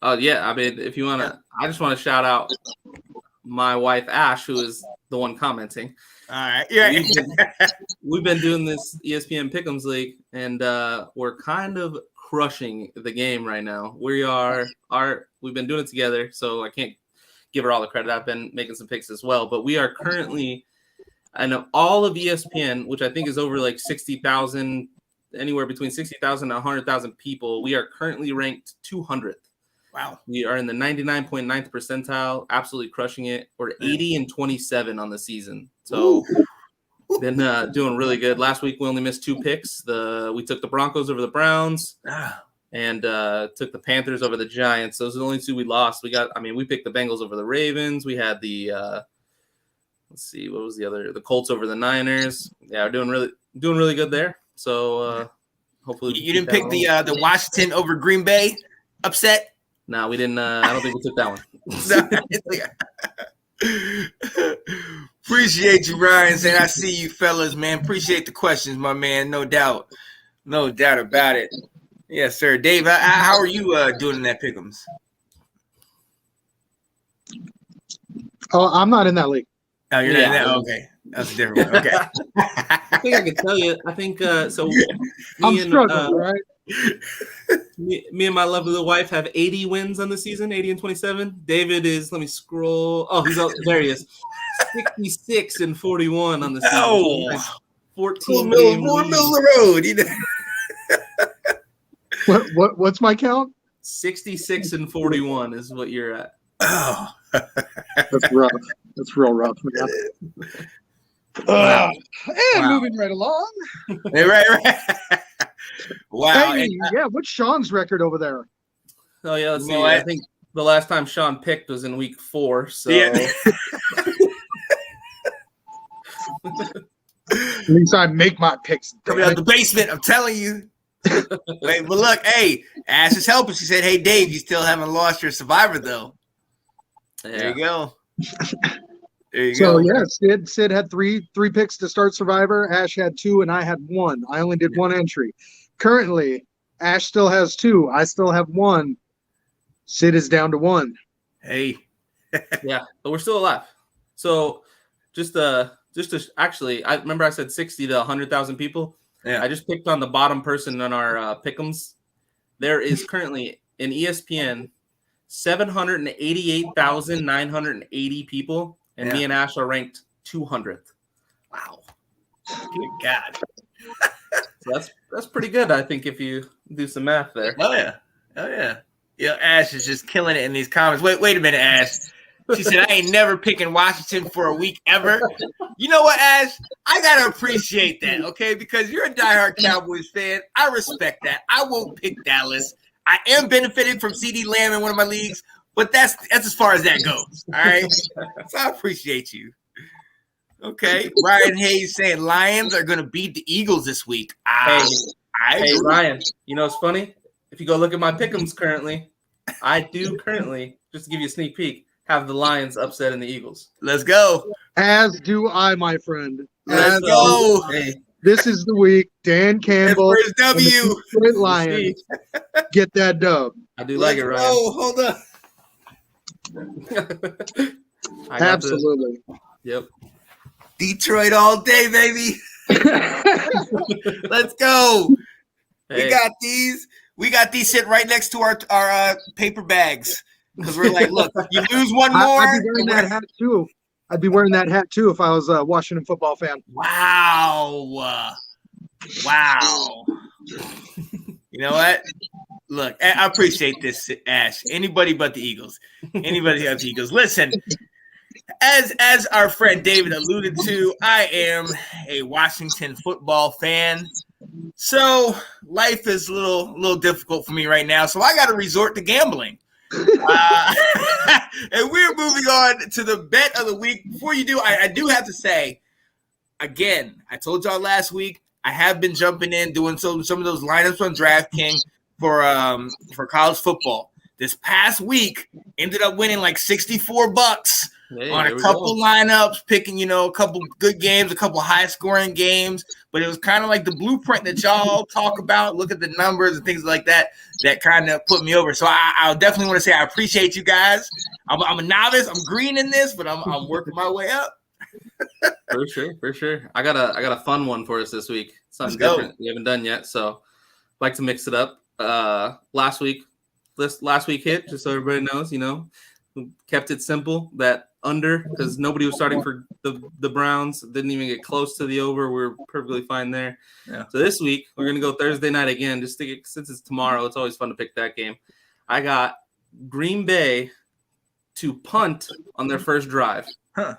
Oh yeah, I mean, if you want to, I just want to shout out my wife Ash, who is the one commenting. All right, yeah. We've been doing this ESPN Pick'ems League, and we're kind of crushing the game right now. We've been doing it together, so I can't give her all the credit. I've been making some picks as well, but we are currently. And of all of ESPN, which I think is over like 60,000, anywhere between 60,000 and 100,000 people, we are currently ranked 200th. Wow. We are in the 99.9th percentile, absolutely crushing it. We're 80-27 on the season. So been doing really good. Last week, we only missed 2 picks. We took the Broncos over the Browns and took the Panthers over the Giants. Those are the only 2 we lost. We picked the Bengals over the Ravens. We had the let's see, what was the other? The Colts over the Niners. Yeah, we're doing really good there. So hopefully you didn't pick the Washington over Green Bay upset. No, we didn't. I don't think we took that one. Appreciate you, Ryan. Saying I see you, fellas, man. Appreciate the questions, my man. No doubt about it. Yes, sir. Dave, how are you doing in that pick'ems? Oh, I'm not in that league. Oh, you're not in that? Okay. That's a different one. Okay. I think I can tell you. I think so. I'm struggling, right? Me and my lovely wife have 80 wins on the season, 80-27. David is, let me scroll. Oh, there he is. 66-41 on the season. Oh, 14 games. More middle of the road. What's my count? 66-41 is what you're at. Oh. That's rough. That's real rough, man. Moving right along. Right. Wow. Hey, what's Sean's record over there? Oh, yeah, let's see. I think the last time Sean picked was in week 4. So at least I make my picks. Coming out the basement, I'm telling you. Wait, but look, hey, Ash is helping. She said, "Hey, Dave, you still haven't lost your Survivor, though." There you go. So Sid had three picks to start Survivor. Ash had 2, and I had 1. I only did 1 entry. Currently, Ash still has 2. I still have 1. Sid is down to 1. Hey. Yeah, but we're still alive. So just to actually, I remember I said 60 to 100,000 people. Yeah. I just picked on the bottom person on our pick'ems. There is currently in ESPN 788,980 people, and me and Ash are ranked 200th. Wow. Good God. So That's pretty good, I think, if you do some math there. Oh yeah. Ash is just killing it in these comments. Wait a minute, Ash. She said, I ain't never picking Washington for a week ever. You know what, Ash? I got to appreciate that, okay? Because you're a diehard Cowboys fan. I respect that. I won't pick Dallas. I am benefiting from CD Lamb in one of my leagues, but that's as far as that goes, all right? So I appreciate you. Okay. Ryan Hayes saying Lions are going to beat the Eagles this week. Hey, Ryan, you know what's funny? If you go look at my pick'ems currently, I do currently, just to give you a sneak peek, have the Lions upset in the Eagles. Let's go. As do I, my friend. Let's go. Hey. This is the week. Dan Campbell. First W. Lions get that dub. I do like it, Ryan. Oh, hold up. Absolutely. Yep. Detroit all day, baby. Let's go. Hey. We got these sitting right next to our paper bags. Because we're like, look, you lose one more. I'd be wearing that hat too. I'd be wearing that hat too if I was a Washington football fan. Wow. You know what? Look, I appreciate this, Ash. Anybody but the Eagles. Listen, as our friend David alluded to, I am a Washington football fan. So life is a little difficult for me right now. So I got to resort to gambling. And we're moving on to the bet of the week. Before you do, I do have to say, again, I told y'all last week, I have been jumping in, doing some of those lineups on DraftKings for college football. This past week, ended up winning like $64 on a couple lineups, picking, a couple good games, a couple high-scoring games. But it was kind of like the blueprint that y'all talk about, look at the numbers and things like that kind of put me over. So I definitely want to say I appreciate you guys. I'm a novice. I'm green in this, but I'm working my way up. For sure. I got a fun one for us this week. Something different we haven't done yet, so like to mix it up. Last week hit, just so everybody knows, kept it simple, that under, because nobody was starting for the Browns, didn't even get close to the over. We're perfectly fine there. Yeah. So this week we're gonna go Thursday night again, just since it's tomorrow. It's always fun to pick that game. I got Green Bay to punt on their first drive. So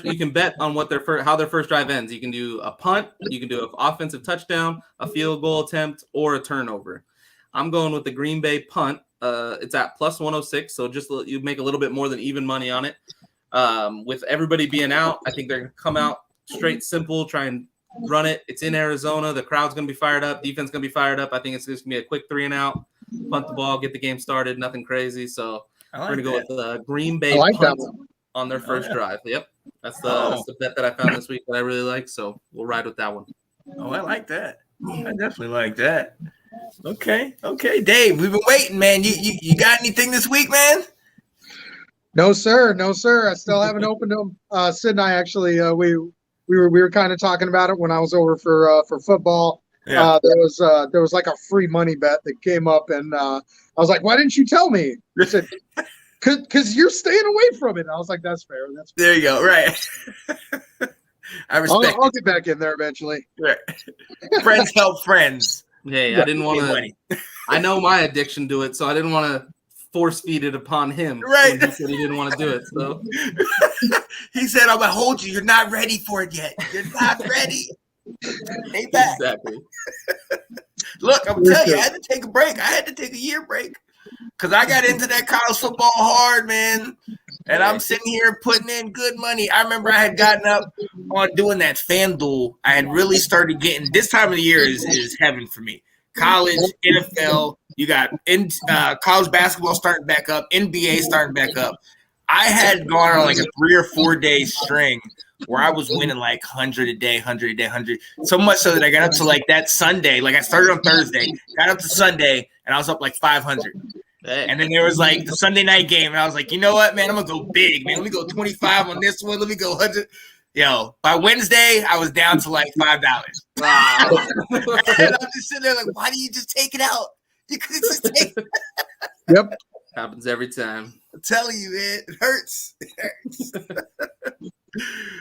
you can bet on how their first drive ends. You can do a punt, you can do an offensive touchdown, a field goal attempt, or a turnover. I'm going with the Green Bay punt. It's at plus 106, so just you make a little bit more than even money on it. With everybody being out, I think they're going to come out straight simple, try and run it. It's in Arizona. The crowd's going to be fired up. Defense going to be fired up. I think it's just going to be a quick 3 and out, punt the ball, get the game started, nothing crazy. So we're going to go with the Green Bay punt on their first drive. Yep. That's the bet that I found this week that I really like, so we'll ride with that one. Oh, I like that. I definitely like that. Okay, Dave, we've been waiting, man. You got anything this week, man? No, sir. I still haven't opened them. Sid and I actually, we were kind of talking about it when I was over for football. Yeah. There was like a free money bet that came up, and I was like, "Why didn't you tell me?" He said, "Cause you're staying away from it." And I was like, "That's fair. That's fair." There you go. Right. I respect. I'll get back in there eventually. Right. Friends help friends. Hey, I didn't want to. I know my addiction to it, so I didn't want to force feed it upon him. Right. He said he didn't want to do it. So he said, "I'm gonna hold you. You're not ready for it yet. You're not ready. Stay back." Exactly. Look, I'm telling you, I had to take a break. I had to take a year break because I got into that college football hard, man. And I'm sitting here putting in good money. I remember I had gotten up on doing that FanDuel. I had really started getting – this time of the year is heaven for me. College, NFL, you got college basketball starting back up, NBA starting back up. I had gone on like a 3 or 4 day string where I was winning like 100 a day. So much so that I got up to like that Sunday. Like I started on Thursday, got up to Sunday, and I was up like 500. And then there was like the Sunday night game, and I was like, you know what, man, I'm gonna go big, man. Let me go 25 on this one. Let me go 100. Yo, by Wednesday, I was down to like $5. Wow. And I'm just sitting there like, why do you just take it out? You could just take it. Yep. Happens every time. I'm telling you, man, it hurts.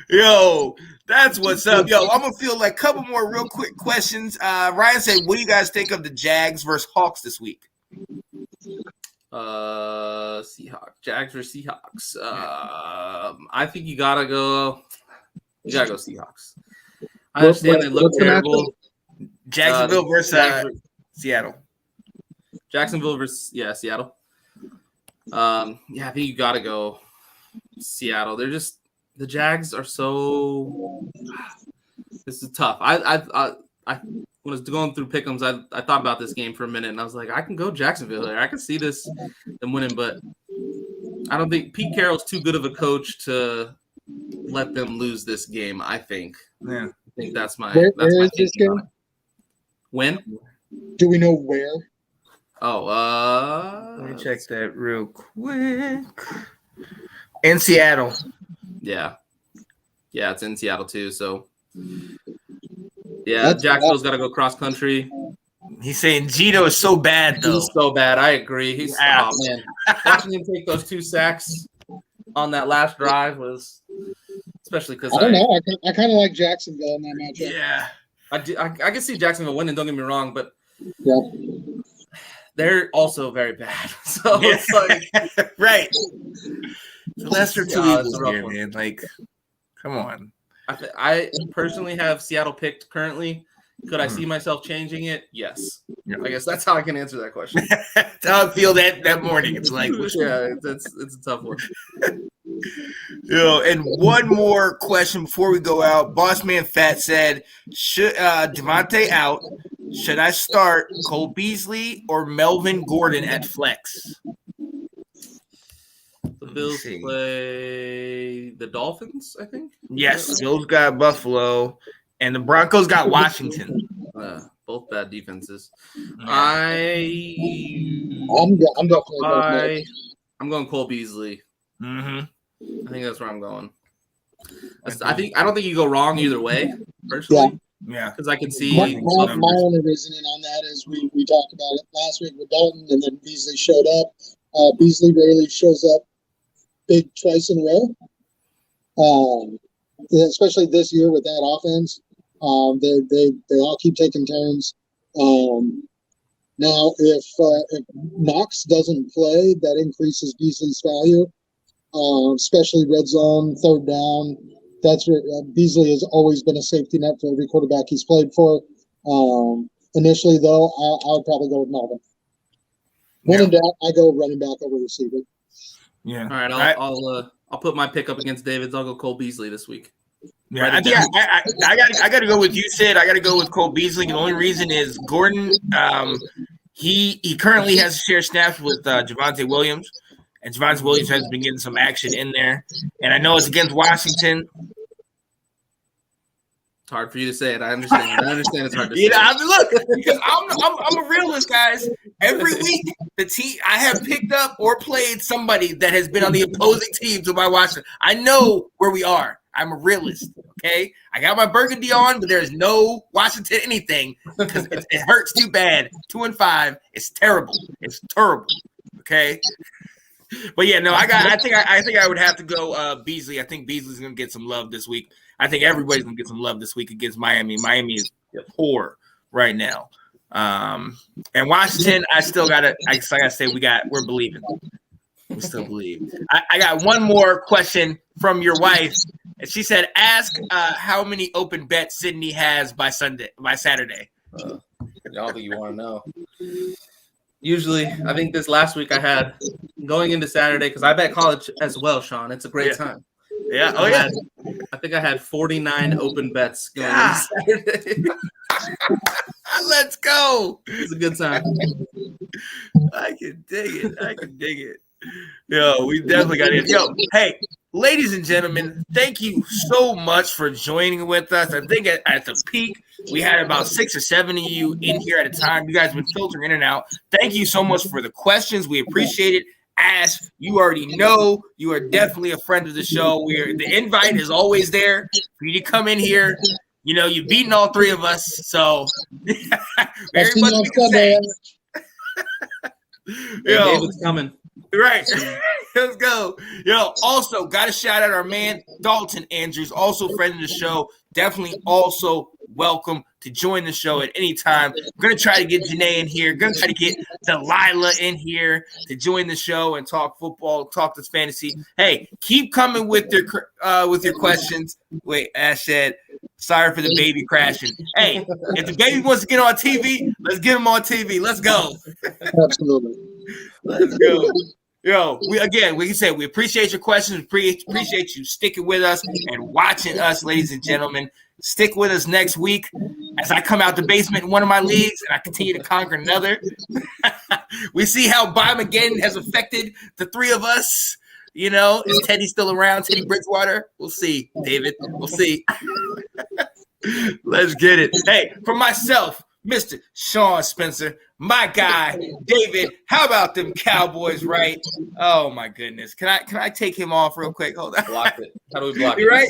Yo, That's what's up. Yo, I'm going to feel like a couple more real quick questions. Ryan said, what do you guys think of the Jags versus Hawks this week? Seahawks. Jags versus Seahawks. I think you gotta go Seahawks. I understand they look terrible. Jacksonville versus Seattle. Jacksonville versus Seattle. I think you gotta go Seattle. They're just the Jags are so. This is tough. I when I was going through pick'ems, I thought about this game for a minute, and I was like, I can go Jacksonville there. I can see them winning, but I don't think Pete Carroll's too good of a coach to let them lose this game. I think. Yeah. I think that's my. Where is this game? When? Do we know where? Oh, let me check that real quick. In Seattle. Yeah, it's in Seattle too. So. Yeah, Jacksonville's got to go cross country. He's saying Gino is so bad, though. He's so bad. I agree. He's man. Watching him take those 2 sacks on that last drive was, especially because I don't know. I kind of like Jacksonville in that matchup. Yeah, I can see Jacksonville winning. Don't get me wrong, but they're also very bad. So it's like right. The lesser two evils here, one. man. Like, come on. I personally have Seattle picked currently. Could I see myself changing it? Yes. Yeah. I guess that's how I can answer that question. That's how I feel that morning. It's like, it's a tough one. And one more question before we go out. Bossman Fat said, should Devontae out? Should I start Cole Beasley or Melvin Gordon at flex? The Bills play the Dolphins, I think. Yes, Bills got Buffalo, and the Broncos got Washington. Both bad defenses. I'm definitely I'm going Cole Beasley. Mm-hmm. I think that's where I'm going. I don't think you go wrong either way, personally. Yeah, because I can see. My only reasoning on that is we talked about it last week with Dalton, and then Beasley showed up. Beasley rarely shows up big twice in a row, especially this year with that offense. They all keep taking turns. Now, if Knox doesn't play, that increases Beasley's value, especially red zone, third down. That's where Beasley has always been a safety net for every quarterback he's played for. Initially, though, I would probably go with Melvin. When in doubt, I go running back over receiver. Yeah. All right. I'll put my pick up against David's. I'll go Cole Beasley this week. Yeah, I got to go with you, Sid. I got to go with Cole Beasley. The only reason is Gordon. He currently has to share snaps with Javonte Williams, and Javonte Williams has been getting some action in there. And I know it's against Washington. It's hard for you to say it. I understand. It's hard to say. I mean, look, because I'm a realist, guys. Every week, the team I have picked up or played somebody that has been on the opposing team to my Washington. I know where we are. I'm a realist, okay? I got my burgundy on, but there's no Washington anything because it hurts too bad. 2-5, it's terrible. It's terrible, okay? But yeah, no, I think I would have to go Beasley. I think Beasley's gonna get some love this week. I think everybody's gonna get some love this week against Miami. Miami is poor right now. And Washington, I still gotta say we're believing. We still believe. I got one more question from your wife. And she said, ask how many open bets Sidney has by Saturday. I don't think you want to know. Usually, I think this last week I had going into Saturday because I bet college as well, Sean. It's a great time. Yeah. I think I had 49 open bets going into Saturday. Let's go. It's a good time. I can dig it. Yo, we definitely got it. Yo, hey, ladies and gentlemen, thank you so much for joining with us. I think at the peak, we had about 6 or 7 of you in here at a time. You guys have been filtering in and out. Thank you so much for the questions. We appreciate it. Ash, you already know you are definitely a friend of the show. The invite is always there for you to come in here. You know, you've beaten all 3 of us, so very much we can say. David's coming. Right. Let's go. Yo, also got to shout out our man Dalton Andrews, also friend of the show. Definitely also welcome to join the show at any time. I'm going to try to get Janae in here. Going to try to get Delilah in here to join the show and talk football, talk this fantasy. Hey, keep coming with your questions. Wait, Ash said, sorry for the baby crashing. Hey, if the baby wants to get on TV, let's get him on TV. Let's go. Absolutely. Let's go. Yo, we can say we appreciate your questions. Appreciate you sticking with us and watching us, ladies and gentlemen. Stick with us next week as I come out the basement in one of my leagues and I continue to conquer another. We see how BYEMAGGEDON has affected the three of us. You know, is Teddy still around? Teddy Bridgewater? We'll see, David. We'll see. Let's get it. Hey, for myself, Mr. Sean Spencer, my guy, David. How about them Cowboys, right? Oh my goodness. Can I take him off real quick? Hold on. Block it. How do we block it? Right?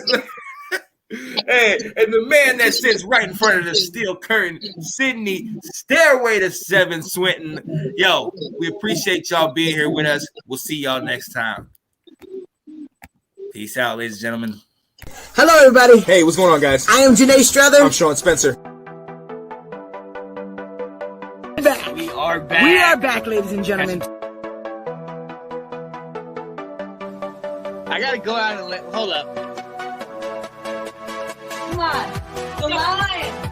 Hey, and the man that sits right in front of the steel curtain, Sidney, Stairway to Seven Swinton. Yo, we appreciate y'all being here with us. We'll see y'all next time. Peace out, ladies and gentlemen. Hello, everybody. Hey, what's going on, guys? I am Janae Strother. I'm Sean Spencer. We are back. We are back, ladies and gentlemen. I gotta go out and hold up. Come on. The Lions.